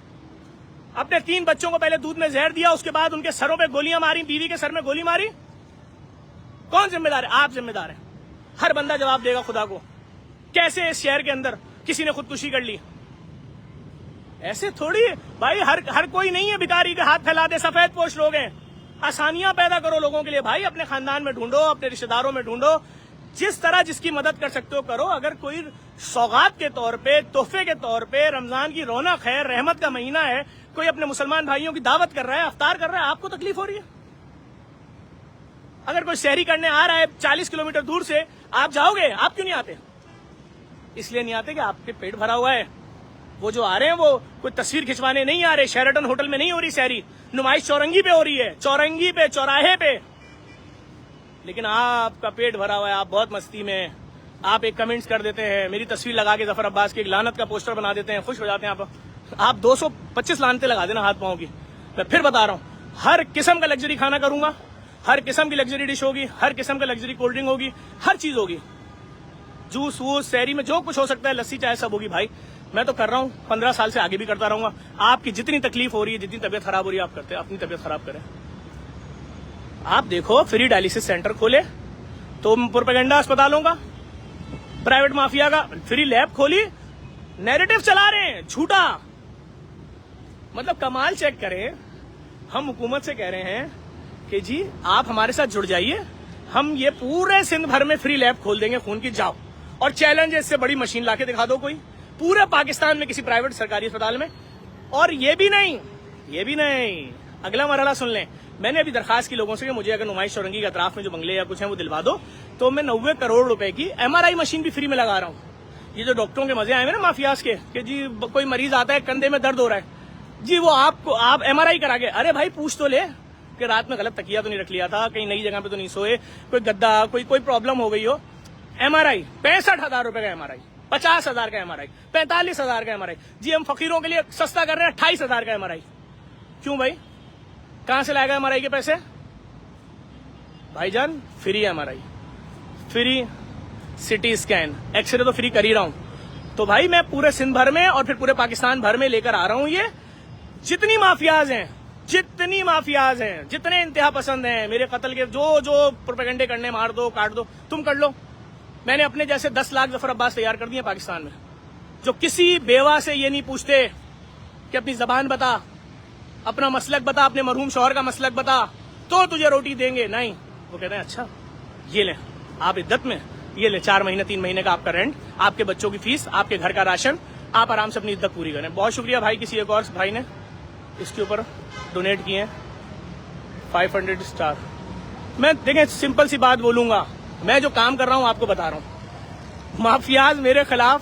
अपने 3 बच्चों को पहले दूध में जहर दिया, उसके बाद उनके सरों पे गोलियां मारी, बीवी के सर में गोली मारी। कौन जिम्मेदार है? आप जिम्मेदार हैं। हर बंदा जवाब देगा खुदा को। कैसे इस शहर के अंदर किसी ने खुदकुशी कर ली? ऐसे थोड़ी भाई, हर कोई नहीं है भिखारी के हाथ फैला दे। सफेद पोश लोग हैं। आसानियां पैदा करो लोगों के लिए भाई। अपने खानदान में ढूंढो, अपने रिश्तेदारों में ढूंढो, जिस तरह जिसकी मदद कर सकते हो करो। अगर कोई सौगात के तौर पे, तोहफे के तौर पे, रमजान की रौनक है, रहमत का महीना है, कोई अपने मुसलमान भाइयों की दावत कर रहा है, अफ्तार कर रहा है, आपको तकलीफ हो रही है? अगर कोई शहरी करने आ रहा है 40 किलोमीटर दूर से, आप जाओगे? आप क्यों नहीं आते? इसलिए नहीं आते कि आपके पेट भरा हुआ है। वो जो आ रहे हैं वो कोई तस्वीर खिंचवाने नहीं आ रहे। शेराटन होटल में नहीं हो रही शहरी नुमाइश, चौरंगी पे हो रही है, चौरंगी पे, चौराहे पे। लेकिन आपका पेट भरा हुआ है, आप बहुत मस्ती में। आप एक कमेंट्स कर देते हैं, मेरी तस्वीर लगा के जफर अब्बास की एक लानत का पोस्टर बना देते हैं, खुश हो जाते हैं आप 225 लानतें लगा देना हाथ पांव की। मैं फिर बता रहा हूं, हर किस्म का लग्जरी खाना करूंगा, हर किस्म की लग्जरी डिश होगी, हर किस्म का लग्जरी कोल्ड ड्रिंक होगी, हर चीज होगी। जूस वूस, शहरी में जो कुछ हो सकता है, लस्सी चाय सब होगी भाई। मैं तो कर रहा हूँ, 15 साल से आगे भी करता रहूंगा। आपकी जितनी तकलीफ हो रही है, जितनी तबीयत खराब हो रही है, आप करते हैं, अपनी तबीयत खराब करें। आप देखो, फ्री डायलिसिस सेंटर खोले तो प्रोपेगेंडा अस्पतालों का, प्राइवेट माफिया का। फ्री लैब खोली, नैरेटिव चला रहे हैं झूठा। मतलब कमाल चेक करें। हम हुकूमत से कह रहे हैं कि जी आप हमारे साथ जुड़ जाइए, हम ये पूरे सिंध भर में फ्री लैब खोल देंगे खून की। जाओ और चैलेंज है, इससे बड़ी मशीन लाके दिखा दो कोई, पूरे पाकिस्तान में किसी प्राइवेट सरकारी अस्पताल में। और ये भी नहीं, अगला मरहला सुन लें। मैंने अभी दरखास्त की लोगों से कि मुझे अगर नुमाइश चौरंगी के अतराफ में जो बंगले या कुछ है वो दिलवा दो, तो मैं 90 करोड़ रुपए की MRI मशीन भी फ्री में लगा रहा हूँ। ये जो डॉक्टरों के मजे आए हैं ना माफियाज के, कि जी कोई मरीज आता है कंधे में दर्द हो रहा है, जी वो आप MRI करा के, अरे भाई पूछ तो ले कि रात में गलत तकिया तो नहीं रख लिया था, कहीं नई जगह पे तो नहीं सोए, कोई गद्दा, कोई प्रॉब्लम हो गई हो। MRI 65,000 रुपए का MRI, 50,000 का MRI, 45,000 का MRI। जी हम फकीरों के लिए सस्ता कर रहे हैं 28,000 का MRI। क्यों भाई? कहां से लाएगा MRI के पैसे? भाईजान free MRI, free CT scan, X ray तो फ्री कर ही रहा हूं। तो भाई मैं पूरे सिंध भर में और फिर पूरे पाकिस्तान भर में लेकर आ रहा हूं ये। जितनी माफियाज हैं, जितने इंतहा पसंद हैं, मेरे कत्ल के जो प्रोपेगेंडे करने, मार दो, काट दो, तुम कर लो। मैंने अपने जैसे 10 लाख जफर अब्बास तैयार कर दिए पाकिस्तान में, जो किसी बेवा से ये नहीं पूछते कि अपनी जबान बता, अपना मसलक बता, अपने मरहूम शौहर का मसलक बता, तो तुझे रोटी देंगे। नहीं, वो कहते हैं अच्छा ये ले आप इद्दत में, ये ले 4 महीने 3 महीने का आपका रेंट, आपके बच्चों की फीस, आपके घर का राशन, आप आराम से अपनी इद्दत पूरी करें। बहुत शुक्रिया भाई, किसी एक और भाई ने इसके ऊपर डोनेट किए हैं 500 स्टार। मैं देखें सिंपल सी बात बोलूंगा, मैं जो काम कर रहा हूं आपको बता रहा हूं। माफियाज मेरे खिलाफ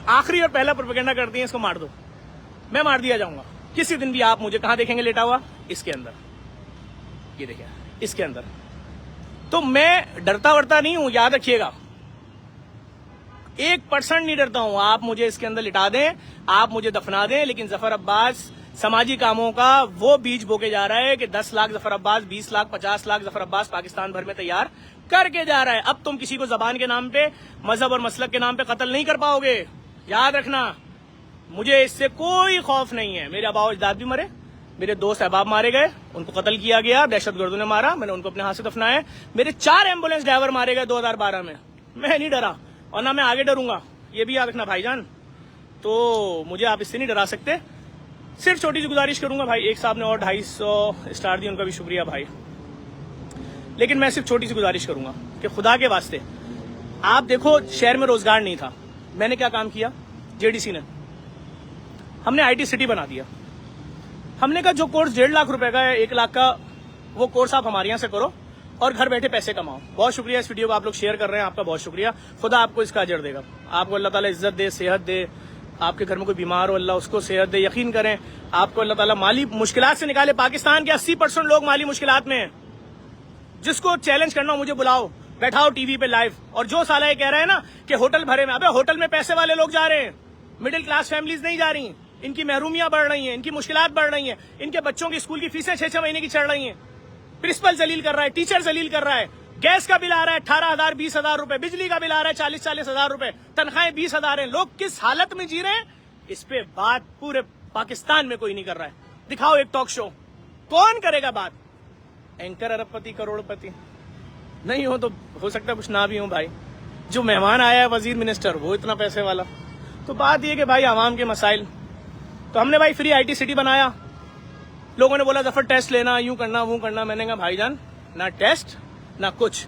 आखिरी और पहला प्रोपेगेंडा करती हैं, इसको मार दो। मैं मार दिया जाऊंगा किसी दिन भी। आप मुझे कहां देखेंगे लेटा हुआ? इसके अंदर, ये देखिए इसके अंदर। तो मैं डरता वरता नहीं हूं, याद रखिएगा, 1% नहीं डरता हूं। आप मुझे इसके अंदर लिटा दें, आप मुझे दफना दें, लेकिन जफर अब्बास समाजी कामों का वो बीज बोके जा रहा है कि 10 लाख जफर अब्बास, 20 लाख, 50 लाख जफर अब्बास पाकिस्तान भर में तैयार करके जा रहा है। अब तुम किसी को जबान के नाम पे, मजहब और मसलक के नाम पे कत्ल नहीं कर पाओगे, याद रखना। मुझे इससे कोई खौफ नहीं है। मेरे आबा अजदाद भी मरे, मेरे दोस्त अहबाब मारे गए, उनको कत्ल किया गया, दहशतगर्दों ने मारा, मैंने उनको अपने हाथ से दफनाया। मेरे 4 एम्बुलेंस ड्राइवर मारे गए 2012 में। मैं नहीं डरा और ना मैं आगे डरूंगा, ये भी याद रखना भाईजान। तो मुझे आप इससे नहीं डरा सकते। सिर्फ छोटी सी गुजारिश करूंगा भाई, एक साहब ने और 250 स्टार दिए, उनका भी शुक्रिया भाई। लेकिन मैं सिर्फ छोटी सी गुजारिश करूंगा कि खुदा के वास्ते आप देखो, शहर में रोजगार नहीं था, मैंने क्या काम किया, JDC ने, हमने IT सिटी बना दिया। हमने कहा जो कोर्स 1.5 लाख रुपए का है, 1 लाख का, वो कोर्स आप हमारे यहाँ से करो और घर बैठे पैसे कमाओ। बहुत शुक्रिया, इस वीडियो को आप लोग शेयर कर रहे हैं, आपका बहुत शुक्रिया। खुदा आपको इसका अजर देगा, आपको अल्लाह ताला इज्जत दे, सेहत दे, आपके घर में कोई बीमार हो अल्लाह उसको सेहत दे। यकीन करें आपको अल्लाह ताला माली मुश्किलात से निकाले। पाकिस्तान के 80% लोग माली मुश्किलात में हैं। जिसको चैलेंज करना हो मुझे बुलाओ, बैठाओ टीवी पे लाइव। और जो साला ये कह रहा है ना कि होटल भरे में, अबे होटल में पैसे वाले लोग जा रहे हैं, मिडिल क्लास फैमिलीज नहीं जा रही। इनकी महरूमियां बढ़ रही हैं, इनकी मुश्किलात बढ़ रही हैं, इनके बच्चों की स्कूल की फीसें 6-6 महीने की चढ़ रही हैं। प्रिंसिपल जलील कर रहा है, टीचर जलील कर रहा है, गैस का बिल आ रहा है 18,000 20,000 रुपए, बिजली का बिल आ रहा है 40,000 रुपए, तनख्वाहें 20,000 है। लोग किस हालत में जी रहे हैं, इस पे बात पूरे पाकिस्तान में कोई नहीं कर रहा है। दिखाओ एक टॉक शो, कौन करेगा बात? एंकर अरबपति करोड़पति, नहीं हो तो हो सकता है कुछ ना भी हो भाई। जो मेहमान आया है वजीर मिनिस्टर, वो इतना पैसे वाला। तो बात ये कि भाई आवाम के मसाइल, तो हमने भाई फ्री IT सिटी बनाया। लोगों ने बोला जफर टेस्ट लेना, यूं करना वो करना। मैंने कहा भाईजान ना टेस्ट ना कुछ,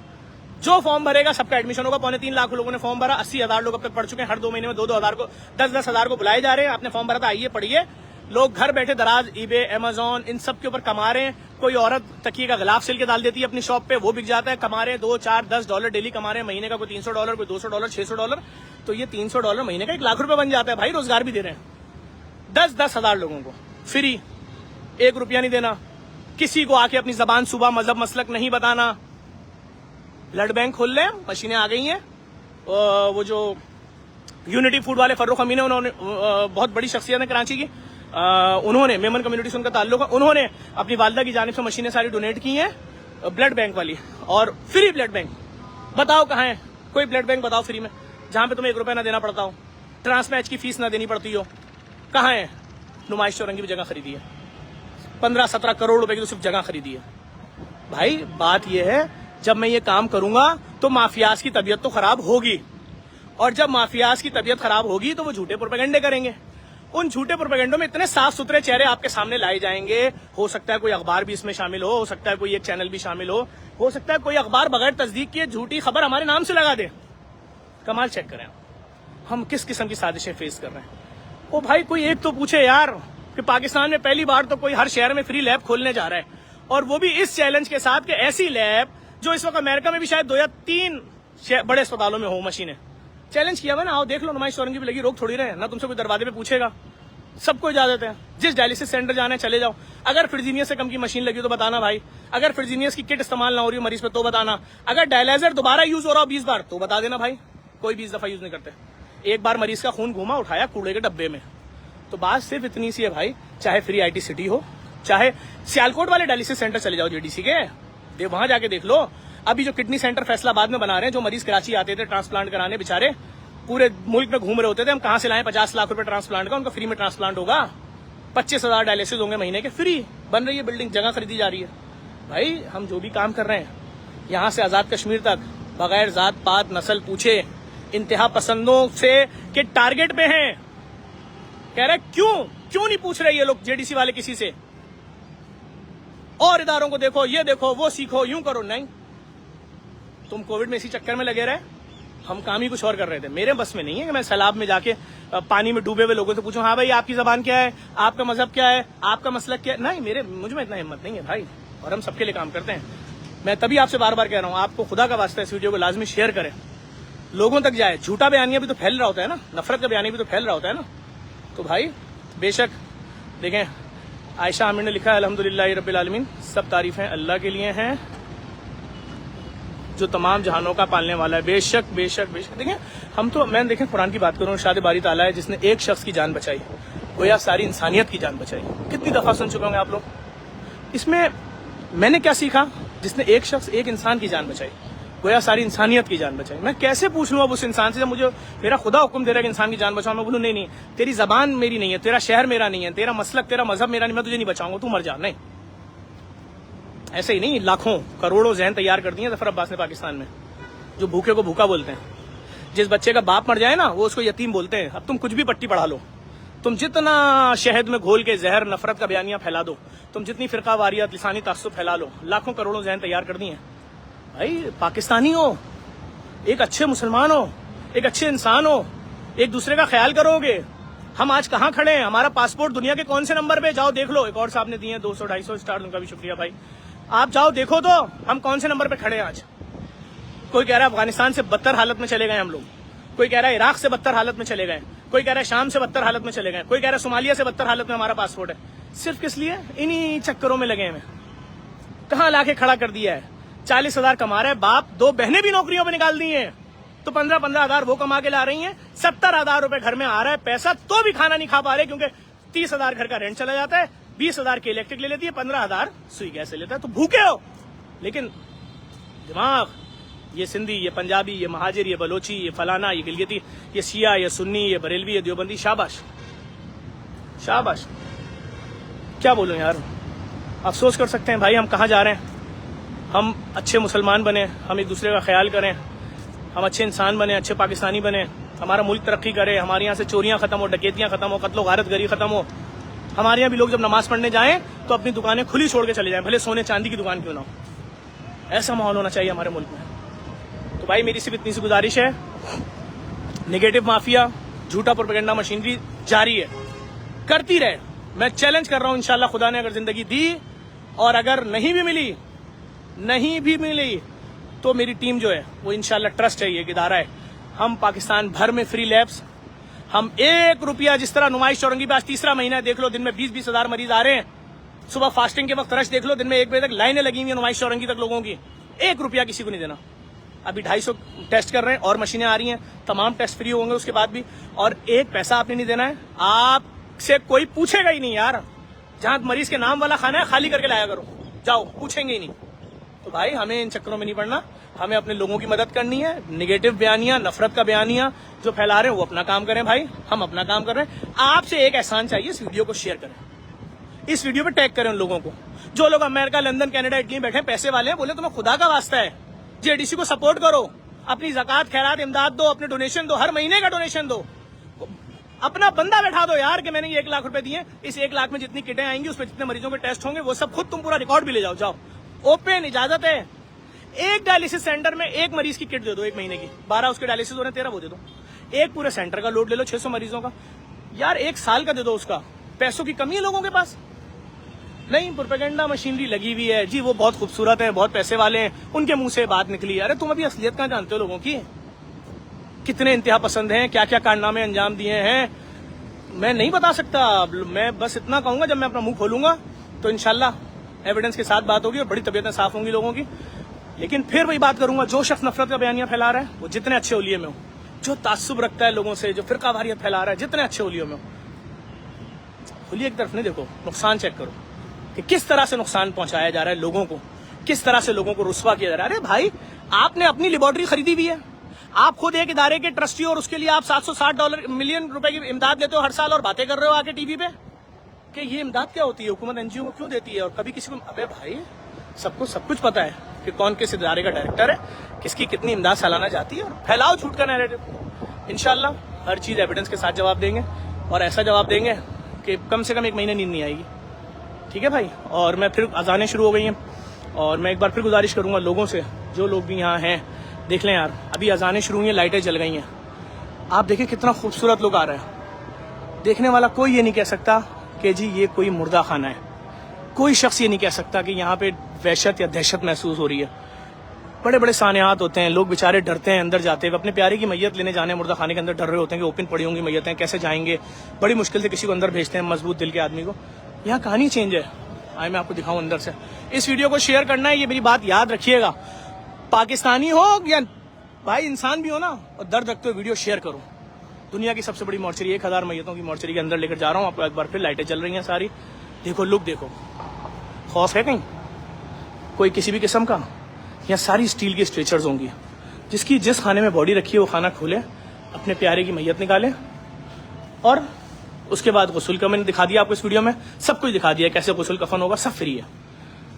जो फॉर्म भरेगा सबका एडमिशन होगा। 3.25 लाख लोगों ने फॉर्म भरा, 80,000 लोग अब तक पढ़ चुके हैं। हर 2 महीने में 2-2 को 10-10 को बुलाए जा रहे हैं। आपने फॉर्म भरा था, आइए पढ़िए। लोग घर बैठे दराज eBay, Amazon इन सब के ऊपर कमा रहे हैं। कोई औरत तकिए का गिलाफ सिल के डाल देती है अपनी शॉप पे, वो बिक जाता है। कमा रहे हैं $2-4-10 डेली कमा रहे हैं महीने का। कोई $300, कोई $200, $600। तो ये $300 महीने का 1 लाख रुपए बन जाता है भाई। रोजगार भी दे रहे हैं 10-10 लोगों को फ्री, 1 रुपया नहीं देना किसी को। आके अपनी जबान, सुबह, मजहब, मसलक नहीं बताना। ब्लड बैंक खोल ले, मशीनें आ गई हैं। वो जो यूनिटी फूड वाले फर्रुख अमीन है, उन्होंने बहुत बड़ी शख्सियत है कराची की, उन्होंने मेमन कम्युनिटी से उनका ताल्लुक है, उन्होंने अपनी वालदा की जानिब से मशीनें सारी डोनेट की हैं ब्लड बैंक वाली। और फ्री ब्लड बैंक बताओ कहाँ है? कोई ब्लड बैंक बताओ फ्री में, जहां पे तुम्हें 1 रुपया ना देना पड़ता हो, ट्रांसमैच की फीस ना देनी पड़ती हो। कहाँ है? नुमाइश चौरंग की भी जगह खरीदी है, 15-17 करोड़ रुपए की तो सिर्फ जगह खरीदी है। भाई बात यह है, जब मैं ये काम करूंगा तो माफियाज की तबीयत तो खराब होगी, और जब माफियाज की तबीयत खराब होगी तो वो झूठे प्रोपेगेंडे करेंगे। उन झूठे प्रोपेगेंडों में इतने साफ सुथरे चेहरे आपके सामने लाए जाएंगे। हो सकता है कोई अखबार भी इसमें शामिल हो सकता है कोई एक चैनल भी शामिल हो सकता है कोई अखबार बगैर तस्दीक किए झूठी खबर हमारे नाम से लगा दे। कमाल चेक करें हम किस किस्म की साजिशें फेस कर रहे हैं। ओ भाई कोई एक तो पूछे यार कि पाकिस्तान में पहली बार तो कोई हर शहर में फ्री लैब खोलने जा रहा है, और वो भी इस चैलेंज के साथ कि ऐसी लैब जो इस वक्त अमेरिका में भी शायद 2 या 3 बड़े अस्पतालों में हो मशीनें। चैलेंज किया हुआ ना, आओ देख लो, नुमाइश चौरंगी भी लगी, रोक थोड़ी रहे ना, तुमसे कोई दरवाजे पे पूछेगा। सबको इजाजत है, जिस डायलिसिस सेंटर जाना है चले जाओ। अगर फिर्जीनियस से कम की मशीन लगी तो बताना भाई, अगर फिर्जीनियस की किट इस्तेमाल ना हो रही हो मरीज पे तो बताना, अगर डायलाइजर दोबारा यूज हो रहा हो 20 बार तो बता देना भाई। कोई 20 दफा यूज नहीं करते, एक बार मरीज का खून घूमा उठाया कूड़े के डब्बे में। तो बात सिर्फ इतनी सी है भाई, चाहे फ्री IT सिटी हो, चाहे सियालकोट वाले डायलिसिस सेंटर चले जाओ JDC के, वहां जाके देख लो। अभी जो किडनी सेंटर फैसलाबाद में बना रहे हैं, जो मरीज कराची आते थे ट्रांसप्लांट कराने, बेचारे पूरे मुल्क में घूम रहे होते थे, हम कहां से लाएं 50 लाख रुपए ट्रांसप्लांट का, उनका फ्री में ट्रांसप्लांट होगा। 25,000 डायलिसिस होंगे महीने के, फ्री बन रही है बिल्डिंग, जगह खरीदी जा रही है। भाई हम जो भी काम कर रहे हैं, यहां से आजाद कश्मीर तक, बगैर जात पात नस्ल पूछे, इंतहा पसंदों से के टारगेट पे हैं। कह रहे क्यों नहीं पूछ रहे ये लोग JDC वाले किसी से, और इदारों को देखो, ये देखो, वो सीखो, यूं करो। नहीं, तुम कोविड में इसी चक्कर में लगे रहे, हम काम ही कुछ और कर रहे थे। मेरे बस में नहीं है कि मैं सैलाब में जाके पानी में डूबे हुए लोगों से पूछूं, हाँ भाई आपकी जबान क्या है, आपका मजहब क्या है, आपका मसलक क्या है। नहीं, मुझ में इतना हिम्मत नहीं है भाई, और हम सबके लिए काम करते हैं। मैं तभी आपसे बार बार कह रहा हूँ, आपको खुदा का वास्ता इस वीडियो को लाजमी शेयर करें, लोगों तक जाए। झूठा बयानिया भी तो फैल रहा होता है ना, नफरत का बयानिया भी तो फैल रहा होता है ना। तो भाई बेशक देखें, आयशा आमिर ने लिखा है अल्हम्दुलिल्लाह रब्बिल आलमीन, सब तारीफें अल्लाह के लिए हैं जो तमाम जहानों का पालने वाला है। बेशक बेशक बेशक। देखें हम तो, मैं देखें कुरान की बात करूँ, इरशाद बारी ताला है जिसने एक शख्स की जान बचाई गोया सारी इंसानियत की जान बचाई। कितनी दफा सुन चुके होंगे आप लोग। इसमें मैंने क्या सीखा, जिसने एक शख्स एक इंसान की जान बचाई गोया सारी इंसानियत की जान बचाई। मैं कैसे पूछ लूँ अब उस इंसान से, जब मुझे मेरा खुदा हुक्म दे रहा है कि इंसान की जान बचाओ, मैं बोलूँ नहीं तेरी जबान मेरी नहीं है, तेरा शहर मेरा नहीं है, तेरा मसलक तेरा मजहब मेरा नहीं, मैं तुझे नहीं बचाऊंगा, तू मर जा। नहीं, ऐसे ही नहीं, लाखों करोड़ों जहन तैयार कर दिए जफर अब्बास ने पाकिस्तान में, जो भूखे को भूखा बोलते हैं। जिस बच्चे का बाप मर जाए ना, वो उसको यतीम बोलते हैं। अब तुम कुछ भी पट्टी पढ़ा लो, तुम जितना शहद में घोल के जहर नफरत का बयानिया फैला दो, तुम जितनी फिरका वारियत लिसानी तासुब फैला लो, लाखों करोड़ों जहन तैयार कर दिए। भाई पाकिस्तानी हो, एक अच्छे मुसलमान हो, एक अच्छे इंसान हो, एक दूसरे का ख्याल करोगे। हम आज कहाँ खड़े हैं, हमारा पासपोर्ट दुनिया के कौन से नंबर पे, जाओ देख लो। एक और साहब ने दिए 200-250 स्टार, उनका भी शुक्रिया भाई। आप जाओ देखो तो हम कौन से नंबर पे खड़े हैं आज। कोई कह रहा है अफगानिस्तान से बदतर हालत में चले गए हम लोग, कोई कह रहा है इराक से बदतर हालत में चले गए, कोई कह रहा है शाम से बदतर हालत में चले गए, कोई कह रहा है सोमालिया से बदतर हालत में हमारा पासपोर्ट है। सिर्फ किस लिए? इन्हीं चक्करों में लगे हैं। कहाँ लाके खड़ा कर दिया है। 40,000 कमा रहा है बाप, 2 बहनें भी नौकरियों पे निकाल दी हैं, तो 15-15 हज़ार वो कमा के ला रही हैं। 70,000 रुपए घर में आ रहा है पैसा, तो भी खाना नहीं खा पा रहे, क्योंकि 30,000 घर का रेंट चला जाता है, 20,000 की इलेक्ट्रिक ले लेती है, 15,000 सुई गैस ले लेता है। तो भूखे हो, लेकिन दिमाग, ये सिंधी, ये पंजाबी, ये महाजिर, ये बलोची, ये फलाना, ये गिलगिती, ये शिया, ये सुन्नी, ये बरेलवी, ये देवबंदी, शाबाश शाबाश। क्या बोलूं यार, अफसोस कर सकते हैं भाई हम कहाँ जा रहे हैं। हम अच्छे मुसलमान बने, हम एक दूसरे का ख्याल करें, हम अच्छे इंसान बने, अच्छे पाकिस्तानी बने, हमारा मुल्क तरक्की करे, हमारे यहाँ से चोरियाँ खत्म हो, डकैतियाँ खत्म हो, कत्लो गारत गरी खत्म हो। हमारे यहाँ भी लोग जब नमाज पढ़ने जाएं तो अपनी दुकानें खुली छोड़ के चले जाएं, भले सोने चांदी की दुकान क्यों ना हो। ऐसा माहौल होना चाहिए हमारे मुल्क में। तो भाई मेरी सिर्फ इतनी सी गुजारिश है, नेगेटिव माफिया, झूठा प्रोपेगेंडा मशीनरी जारी है, करती रहे। मैं चैलेंज कर रहा हूँ, इंशाल्लाह खुदा ने अगर जिंदगी दी और अगर नहीं भी मिली तो मेरी टीम जो है वो इंशाल्लाह ट्रस्ट है, ये इदारा है, हम पाकिस्तान भर में फ्री लैब्स, हम 1 रुपया, जिस तरह नुमाइश चौरंगी पे आज तीसरा महीना है, देख लो दिन में 20-20 हजार मरीज आ रहे हैं। सुबह फास्टिंग के वक्त रश देख लो, दिन में 1 बजे तक लाइनें लगी हुई है नुमाइश चौरंगी तक लोगों की। 1 रुपया किसी को नहीं देना। अभी 250 टेस्ट कर रहे हैं और मशीनें आ रही हैं, तमाम टेस्ट फ्री होंगे उसके बाद भी, और 1 पैसा आपने नहीं देना है। आपसे कोई पूछेगा ही नहीं यार, जहां मरीज के नाम वाला खाना है खाली करके लाया करो, जाओ, पूछेंगे ही नहीं। तो भाई हमें इन चक्करों में नहीं पड़ना, हमें अपने लोगों की मदद करनी है। निगेटिव बयानियां, नफरत का बयानियां जो फैला रहे हैं वो अपना काम करें भाई, हम अपना काम कर रहे हैं। आपसे एक एहसान चाहिए, इस वीडियो को शेयर करें, इस वीडियो पे टैग करें उन लोगों को जो लोग अमेरिका, लंदन, कनाडा, इटली में बैठे पैसे वाले हैं। बोले तुम्हें खुदा का वास्ता है, जेडीसी को सपोर्ट करो, अपनी ज़कात, खैरात, इमदाद दो, अपने डोनेशन दो, हर महीने का डोनेशन दो, अपना बंदा बैठा दो यार कि मैंने ये 1 लाख रुपए दिए, इस 1 लाख में जितनी किटें आएंगी उस पर जितने मरीजों के टेस्ट होंगे वो सब खुद तुम पूरा रिकॉर्ड भी ले जाओ, जाओ, ओपन इजाजत है। एक डायलिसिस सेंटर में 1 मरीज की किट दे दो 1 महीने की, 12 उसके डायलिसिस हो रहे, 13 वो दे दो। एक पूरे सेंटर का लोड ले लो 600 मरीजों का यार, 1 साल का दे दो उसका। पैसों की कमी है लोगों के पास नहीं, प्रोपेगेंडा मशीनरी लगी हुई है जी, वो बहुत खूबसूरत है, बहुत पैसे वाले हैं, उनके मुंह से बात निकली। अरे तुम अभी असलियत कहाँ जानते हो लोगों की, कितने इंतहा पसंद हैं, क्या क्या कारनामे अंजाम दिए हैं, मैं नहीं बता सकता। मैं बस इतना कहूंगा, जब मैं अपना मुंह खोलूंगा तो इंशाल्लाह एविडेंस के साथ बात होगी और बड़ी तबीयतें साफ होंगी लोगों की। लेकिन फिर वही बात करूंगा, जो शख्स नफरत का बयानिया फैला रहा है वो जितने अच्छे ओलिये में हो, जो तासुब रखता है लोगों से, जो फिरका वारियत फैला रहा है, जितने अच्छे ओलियों में हो, ओलिये की तरफ नहीं देखो, नुकसान चेक करो कि किस तरह से नुकसान पहुंचाया जा रहा है लोगों को, किस तरह से लोगों को रुस्वा किया जा रहा है। अरे भाई आपने अपनी लेबोरेटरी खरीदी हुई है, आप खुद एक इदारे के ट्रस्टी और उसके लिए आप $760 मिलियन रुपए की इमदाद लेते हो हर साल और बातें कर रहे हो आके टीवी पे कि ये इमदाद क्या होती है, हुकूमत एनजीओ को क्यों देती है और कभी किसी को। अबे भाई सबको सब कुछ पता है कि कौन किस इदारे का डायरेक्टर है, किसकी कितनी इमदाद सालाना जाती है, और फैलाओ झूठ का नैरेटिव। इंशाल्लाह हर चीज एविडेंस के साथ जवाब देंगे और ऐसा जवाब देंगे कि कम से कम 1 महीने नींद नहीं आएगी। ठीक है भाई। और मैं फिर अजानें शुरू हो गई हैं और मैं एक बार फिर गुजारिश करूंगा लोगों से, जो लोग भी यहाँ हैं, देख लें यार, अभी अजानें शुरू हुई हैं, लाइटें जल गई हैं, आप देखें कितना खूबसूरत लोग आ रहे हैं। देखने वाला कोई ये नहीं कह सकता कि जी ये कोई मुर्दा खाना है, कोई शख्स ये नहीं कह सकता कि यहाँ पे वहशत या दहशत महसूस हो रही है। बड़े बड़े सानियात होते हैं, लोग बेचारे डरते हैं अंदर जाते हुए, अपने प्यारे की मैयत लेने जाने मुर्दा खाने के अंदर डर रहे होते हैं कि ओपन पड़ी होंगी मैयतें, कैसे जाएंगे, बड़ी मुश्किल से किसी को अंदर भेजते हैं, मजबूत दिल के आदमी को। यहाँ कहानी चेंज है, आए मैं आपको दिखाऊं अंदर से। इस वीडियो को शेयर करना है, ये मेरी बात याद रखिएगा, पाकिस्तानी हो या भाई इंसान भी हो ना, और दर्द रखते हो वीडियो शेयर करो। दुनिया की सबसे बड़ी मॉर्चरी, 1000 मैयतों की मॉर्चरी के अंदर लेकर जा रहा हूँ आपको एक बार फिर। लाइटें जल रही हैं सारी, देखो लुक देखो, खौफ है कहीं कोई किसी भी किस्म का? यहाँ सारी स्टील की स्ट्रेचर्स होंगी, जिसकी जिस खाने में बॉडी रखी है वो खाना खोले, अपने प्यारे की मैयत निकाले और उसके बाद गुस्ल का मैंने दिखा दिया आपको इस वीडियो में, सब कुछ दिखा दिया कैसे गुस्ल कफन होगा, सब फ्री है।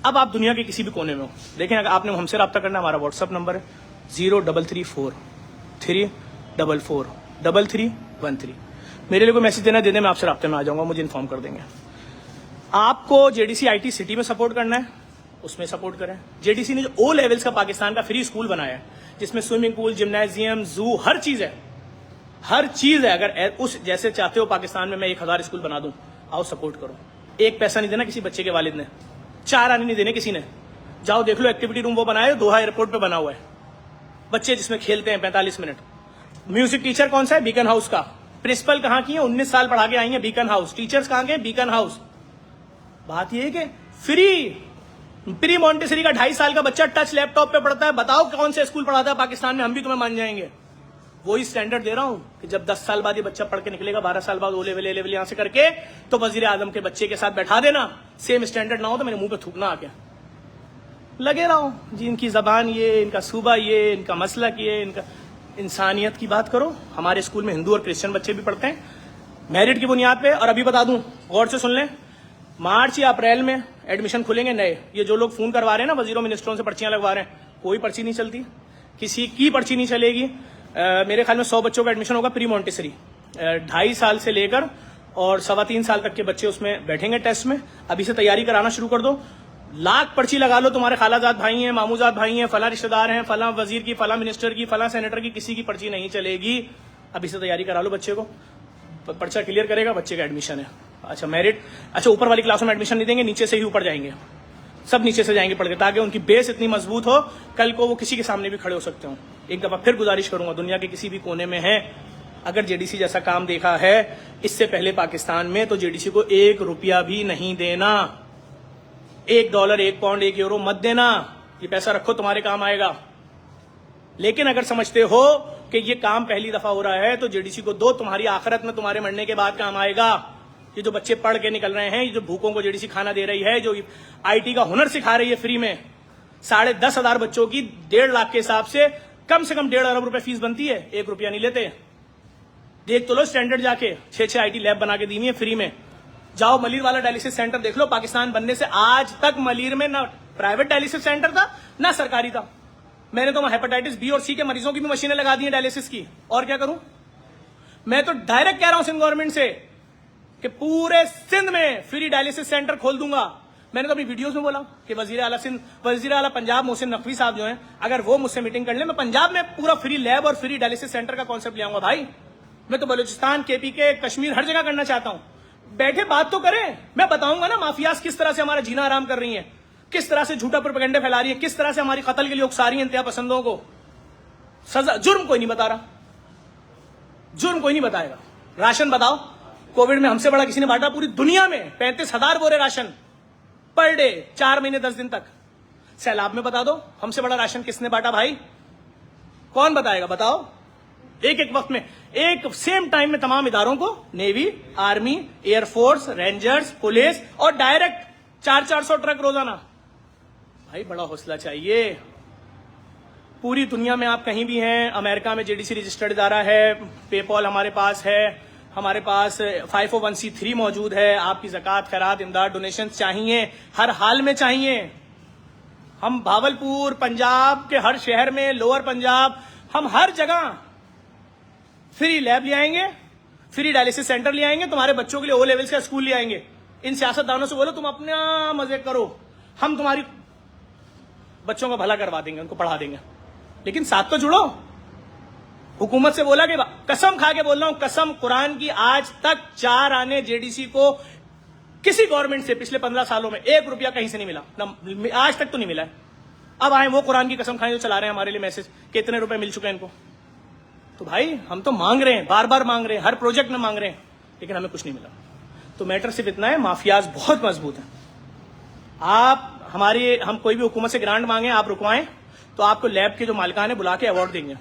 अब आप दुनिया के किसी भी कोने में हो, देखें अगर आपने हमसे रब्ता करना, हमारा व्हाट्सअप नंबर है 0334 344 3313। मेरे लिए कोई मैसेज देना दे दें, मैं आपसे रब्ते में आ जाऊंगा, मुझे इन्फॉर्म कर देंगे। आपको जेडीसी IT सिटी में सपोर्ट करना है, उसमें सपोर्ट करें। जेडीसी ने जो O लेवल्स का पाकिस्तान का फ्री स्कूल बनाया है, जिसमें स्विमिंग पूल, जिम्नाजियम, जू, हर चीज है, हर चीज है। अगर उस जैसे चाहते हो पाकिस्तान में मैं 1000 स्कूल बना दूं, आओ सपोर्ट करो। 1 पैसा नहीं देना किसी बच्चे के वालिद ने, 4 आने नहीं देने किसी ने। जाओ देख लो एक्टिविटी रूम वो बनाया है, दोहा एयरपोर्ट पे बना हुआ है, बच्चे जिसमें खेलते हैं 45 मिनट। म्यूजिक टीचर कौन सा है? बीकन हाउस का। प्रिंसिपल कहाँ की है? 19 साल पढ़ा के आई है बीकन हाउस। टीचर्स कहाँ के? Beacon house. बात यह है कि प्री मॉन्टेसरी का 2.5 साल का बच्चा टच लैपटॉप पे पढ़ता है। बताओ कौन से स्कूल पढ़ाता है पाकिस्तान में, हम भी तुम्हें मान जाएंगे। वही स्टैंडर्ड दे रहा हूं कि जब 10 साल बाद ये बच्चा पढ़ के निकलेगा, 12 साल बाद O लेवल A लेवल यहां से करके, तो वजीर आजम के बच्चे के साथ बैठा देना। सेम स्टैंडर्ड ना हो तो मेरे मुंह पे थूकना आके लगे रहो जी। इनकी जबान ये, इनका सूबा ये, इनका मसलक ये, इनका इंसानियत की बात करो। हमारे स्कूल में हिंदू और क्रिश्चियन बच्चे भी पढ़ते हैं मेरिट की बुनियाद पे। और अभी बता दूं, गौर से सुन लें, मार्च या अप्रैल में एडमिशन खुलेंगे नए। ये जो लोग फोन करवा रहे हैं ना, वजीरों मिनिस्टरों से पर्चियां लगवा रहे हैं, कोई पर्ची नहीं चलती, किसी की पर्ची नहीं चलेगी। मेरे ख्याल में 100 बच्चों का एडमिशन होगा प्री मॉन्टेसरी, 2.5 साल से लेकर और 3.25 साल तक के बच्चे उसमें बैठेंगे टेस्ट में। अभी से तैयारी कराना शुरू कर दो। लाख पर्ची लगा लो, तुम्हारे खालाजाद भाई हैं, मामूजाद भाई हैं, फला रिश्तेदार हैं, फला वजीर की, फला मिनिस्टर की, फला सेनेटर की, किसी की पर्ची नहीं चलेगी। अभी से तैयारी करा लो बच्चे को, पर्चा क्लियर करेगा, बच्चे का एडमिशन है। अच्छा मेरिट, अच्छा ऊपर वाली क्लासों में एडमिशन नहीं देंगे, नीचे से ही ऊपर जाएंगे, सब नीचे से जाएंगे पढ़ के, ताकि उनकी बेस इतनी मजबूत हो कल को वो किसी के सामने भी खड़े हो सकते हो। एक दफा फिर गुजारिश करूंगा, दुनिया के किसी भी कोने में है, अगर जेडीसी जैसा काम देखा है इससे पहले पाकिस्तान में, तो जेडीसी को 1 रुपया भी नहीं देना। $1, 1 पाउंड, 1 यूरो मत देना। ये पैसा रखो, तुम्हारे काम आएगा। लेकिन अगर समझते हो कि ये काम पहली दफा हो रहा है तो जेडीसी को दो, तुम्हारी आखिरत में तुम्हारे मरने के बाद काम आएगा। ये जो बच्चे पढ़ के निकल रहे हैं, ये जो भूखों को जेडीसी खाना दे रही है, जो आईटी का हुनर सिखा रही है फ्री में, 10,500 बच्चों की 1.5 लाख के हिसाब से कम 1.5 अरब रुपए फीस बनती है, 1 रुपया नहीं लेते। देख तो लो स्टैंडर्ड जाके, 6 आईटी लैब बना के दी हुई है फ्री में। जाओ मलिर वाला डायलिसिस सेंटर देख लो, पाकिस्तान बनने से आज तक मलिर में ना प्राइवेट डायलिसिस सेंटर था ना सरकारी था। मैंने तो हेपेटाइटिस बी और सी के मरीजों की भी मशीनें लगा दी हैं डायलिसिस की, और क्या करूं। मैं तो डायरेक्ट कह रहा हूं सिंध गवर्नमेंट से कि पूरे सिंध में फ्री डायलिसिस सेंटर खोल दूंगा। मैंने तो अपनी वीडियोस में बोला कि वजीर आला पंजाब मोहसिन नकवी साहब जो हैं, अगर वो मुझसे मीटिंग कर ले, मैं पंजाब में पूरा फ्री लैब और फ्री डायलिसिस सेंटर का कॉन्सेप्ट ले आऊंगा। भाई मैं तो बलूचिस्तान, केपी के, कश्मीर हर जगह करना चाहता हूं। बैठे बात तो करें, मैं बताऊंगा ना माफियाज किस तरह से हमारा जीना आराम कर रही है, किस तरह से झूठा प्रोपेगेंडा फैला रही है, किस तरह से हमारी कत्ल के लिए उकसा रही है इंतहा पसंदों को। सजा, जुर्म कोई नहीं बता रहा, जुर्म कोई नहीं बताएगा। राशन बताओ, कोविड में हमसे बड़ा किसी ने बांटा पूरी दुनिया में 35,000 बोरे राशन पर डे, 4 महीने 10 दिन तक। सैलाब में बता दो हमसे बड़ा राशन किसने बांटा भाई, कौन बताएगा बताओ। एक वक्त में, एक सेम टाइम में तमाम इदारों को, navy, army, air force, rangers, police और डायरेक्ट 400 ट्रक रोजाना। भाई बड़ा हौसला चाहिए। पूरी दुनिया में आप कहीं भी हैं, अमेरिका में जेडीसी रजिस्टर्ड इदारा है, पेपॉल हमारे पास है, हमारे पास 501c3 मौजूद है। आपकी ज़कात, खैरात, इमदाद, डोनेशन चाहिए, हर हाल में चाहिए। हम भावलपुर, पंजाब के हर शहर में, लोअर पंजाब, हम हर जगह फ्री लैब ले आएंगे, फ्री डायलिसिस सेंटर ले आएंगे, तुम्हारे बच्चों के लिए O लेवल्स का स्कूल ले आएंगे। इन सियासतदानों से बोलो तुम अपना मजे करो, हम तुम्हारी बच्चों का भला करवा देंगे, उनको पढ़ा देंगे, लेकिन साथ तो जुड़ो। हुकूमत से बोला कि कसम खा के बोल रहा हूं, कसम कुरान की, आज तक 4 आने जेडीसी को किसी गवर्नमेंट से पिछले 15 सालों में 1 रुपया कहीं से नहीं मिला, ना आज तक तो नहीं मिला है। अब आए वो कुरान की कसम खाएं जो चला रहे हैं हमारे लिए मैसेज, कितने रुपए मिल चुके हैं इनको। तो भाई हम तो मांग रहे हैं, बार बार मांग रहे हैं, हर प्रोजेक्ट में मांग रहे हैं, लेकिन हमें कुछ नहीं मिला। तो मैटर सिर्फ इतना है, माफियाज बहुत मजबूत है। हम कोई भी हुकूमत से ग्रांट मांगे, आप रुकवाएं तो आपको लैब के जो मालिकान है बुला के अवार्ड देंगे।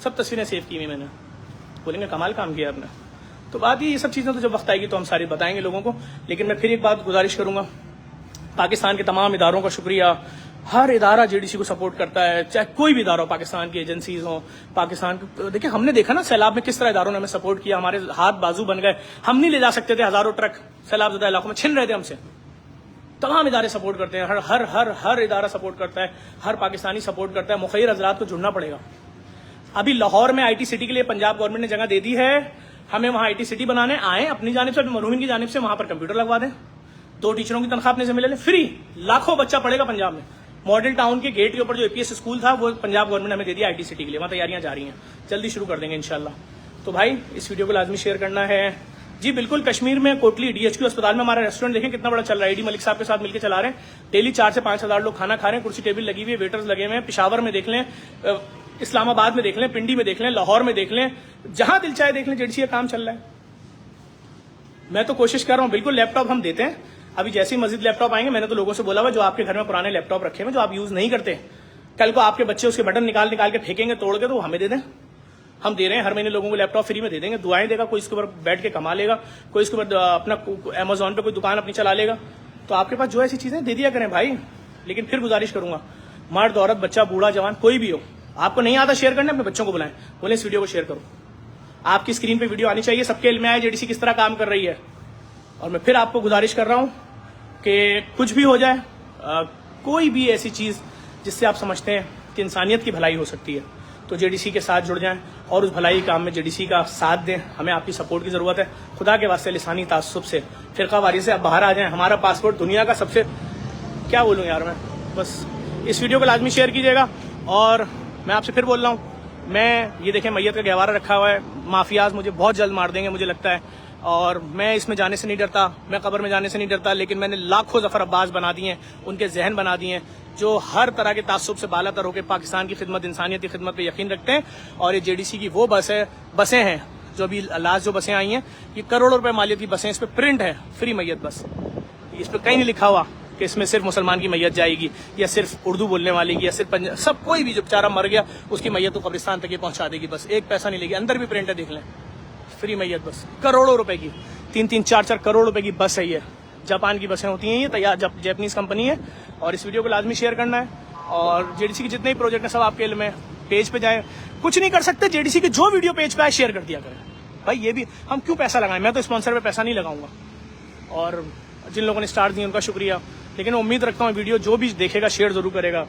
सब तस्वीरें सेव की हुई मैंने, बोलेंगे कमाल काम किया आपने। तो बात ये सब चीजें तो जब वक्त आएगी तो हम सारी बताएंगे लोगों को। लेकिन मैं फिर एक बात गुजारिश करूंगा, पाकिस्तान के तमाम इदारों का शुक्रिया। हर इदारा जेडीसी को सपोर्ट करता है, चाहे कोई भी इदारा हो, पाकिस्तान की एजेंसीज हो, पाकिस्तान के, देखिए हमने देखा ना सैलाब में किस तरह इदारों ने हमें सपोर्ट किया, हमारे हाथ बाजू बन गए। हम नहीं ले जा सकते थे, हजारों ट्रक सैलाब ज़दा इलाकों में छिन रहे थे हमसे। तमाम इदारे सपोर्ट करते हैं, हर इदारा सपोर्ट करता है, हर पाकिस्तानी सपोर्ट करता है। मुखैर हजरात को जुड़ना पड़ेगा। अभी लाहौर में IT सिटी के लिए पंजाब गवर्नमेंट ने जगह दे दी है, हमें वहां IT सिटी बनाने आए, अपनी जानिब से, मरहूमिन की जानिब से वहां पर कंप्यूटर लगवा दें, 2 टीचरों की तनख्वाह अपने से मिले, फ्री, लाखों बच्चा पढ़ेगा पंजाब में। मॉडल टाउन के गेट के ऊपर जो APS स्कूल था वो पंजाब गवर्नमेंट ने हमें दे दिया IT सिटी के लिए, वहां तैयारियां जा रही हैं, जल्दी शुरू कर देंगे इंशाल्लाह। तो भाई इस वीडियो को लाजमी शेयर करना है। जी बिल्कुल, कश्मीर में कोटली DHQ अस्पताल में हमारा रेस्टोरेंट देखें कितना बड़ा चल रहा है, AD मलिक साहब के साथ मिलकर चला रहे हैं। डेली 4 से 5 हजार लोग खाना खा रहे हैं, कुर्सी टेबल लगी हुई है, वेटर्स लगे हुए हैं। पिशावर में देख लें, इस्लामाबाद में देख लें, पिंडी में देख लें, लाहौर में देख लें, जहां दिल चाहे देख लें, जेडीसी का काम चल रहा है। मैं तो कोशिश कर रहा हूं, बिल्कुल लैपटॉप हम देते हैं। अभी जैसे ही मस्जिद लैपटॉप आएंगे, मैंने तो लोगों से बोला हुआ जो आपके घर में पुराने लैपटॉप रखे हैं जो आप यूज नहीं करते, कल को आपके बच्चे उसके बटन निकाल के फेंकेंगे तोड़ के, तो हमें दे दें। हम दे रहे हैं, हर महीने लोगों को लैपटॉप फ्री में दे देंगे, दुआएं देगा, कोई इसके ऊपर बैठ के कमा लेगा, कोई इसके ऊपर अपना Amazon पे कोई दुकान अपनी चला लेगा। तो आपके पास जो ऐसी चीजें दे दिया करें भाई। लेकिन फिर गुजारिश करूंगा, मर्द औरत बच्चा बूढ़ा जवान कोई भी हो, आपको नहीं आता शेयर करने, अपने बच्चों को बुलाएं, बोले इस वीडियो को शेयर करो। आपकी स्क्रीन पे वीडियो आनी चाहिए, सबके इल्म में आए जेडीसी किस तरह काम कर रही है। और मैं फिर आपको गुजारिश कर रहा हूँ कि कुछ भी हो जाए, कोई भी ऐसी चीज़ जिससे आप समझते हैं कि इंसानियत की भलाई हो सकती है, तो जेडीसी के साथ जुड़ जाएं और उस भलाई काम में जेडीसी का साथ दें। हमें आपकी सपोर्ट की ज़रूरत है। खुदा के वास्ते लिसानी तासुब से, फिरकावारी से आप बाहर आ जाएं। हमारा पासपोर्ट दुनिया का सबसे, क्या बोलूँ यार मैं, बस इस वीडियो को लाजमी शेयर कीजिएगा। और मैं आपसे फिर बोल रहा हूँ, मैं ये देखें मैयत का गहवारा रखा हुआ है, माफियाज मुझे बहुत जल्द मार देंगे मुझे लगता है, और मैं इसमें जाने से नहीं डरता, मैं कब्र में जाने से नहीं डरता, लेकिन मैंने लाखों जफर अब्बास बना दिए हैं, उनके जहन बना दिए हैं जो हर तरह के तासुब से बालातर होकर पाकिस्तान की खिदमत, इंसानियत की खिदमत पे यकीन रखते हैं। और ये जेडीसी की वो बसें हैं जो अभी लास्ट जो बसें आई हैं, ये करोड़ों रुपए मालियत की बसें, इस पर प्रिंट है फ्री मैयत बस, इस पर कहीं नहीं लिखा हुआ कि इसमें सिर्फ मुसलमान की मैयत जाएगी या सिर्फ उर्दू बोलने वाले की या सिर्फ सब, कोई भी जो बेचारा मर गया उसकी मैयत तो कब्रिस्तान तक ये पहुंचा देगी, बस एक पैसा नहीं लेगी। अंदर भी प्रिंट है, देख लें, फ्री मैयत बस, करोड़ों रुपए की, 3-3, 4-4 करोड़ रुपए की बस है ये। जापान की बसें होती हैं ये, तैयार जापानीज कंपनी है। और इस वीडियो को लाजमी शेयर करना है। और जेडीसी के जितने भी प्रोजेक्ट हैं सब आपके इल्म में, पेज पे जाए, कुछ नहीं कर सकते, जेडीसी के जो वीडियो पेज पे आए शेयर कर दिया करें भाई। ये भी हम क्यों पैसा लगाएं, मैं तो स्पॉन्सर पे पैसा नहीं लगाऊंगा। और जिन लोगों ने स्टार दिए उनका शुक्रिया, लेकिन उम्मीद रखता हूँ वीडियो जो भी देखेगा शेयर जरूर करेगा।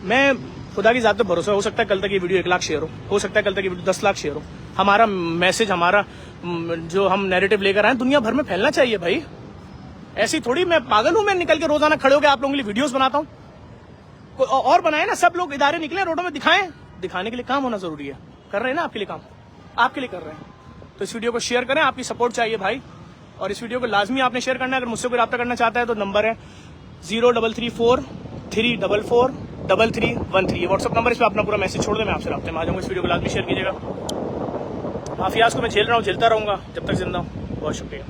मैं खुदा की ज़ात पे भरोसा, हो सकता है कल तक ये वीडियो 1 लाख शेयर हो सकता है कल तक ये वीडियो 10 लाख शेयर हो। हमारा मैसेज, हमारा जो हम नैरेटिव लेकर आए दुनिया भर में फैलना चाहिए भाई। ऐसी थोड़ी मैं पागल हूं, मैं निकल के रोजाना खड़े होकर आप लोगों के लिए वीडियोस बनाता हूं। कोई और बनाए ना, सब लोग इदारे निकले रोडों में दिखाएं, दिखाने के लिए काम होना जरूरी है। कर रहे हैं ना आपके लिए काम, आपके लिए कर रहे हैं। तो इस वीडियो को शेयर करें, आपकी सपोर्ट चाहिए भाई। और इस वीडियो को लाजमी आपने शेयर करना है। अगर मुझसे कोई रब्ता करना चाहता है तो नंबर है 0334-344-3313, ये व्हाट्सअप नंबर, इस पर अपना पूरा मैसेज छोड़ दें, मैं आपसे रब्ते में आ जाऊंगा। इस वीडियो को लाजमी शेयर कीजिएगा। माफियाज को मैं झेल रहा हूँ, झेलता रहूंगा जब तक जिंदा हूँ। बहुत शुक्रिया।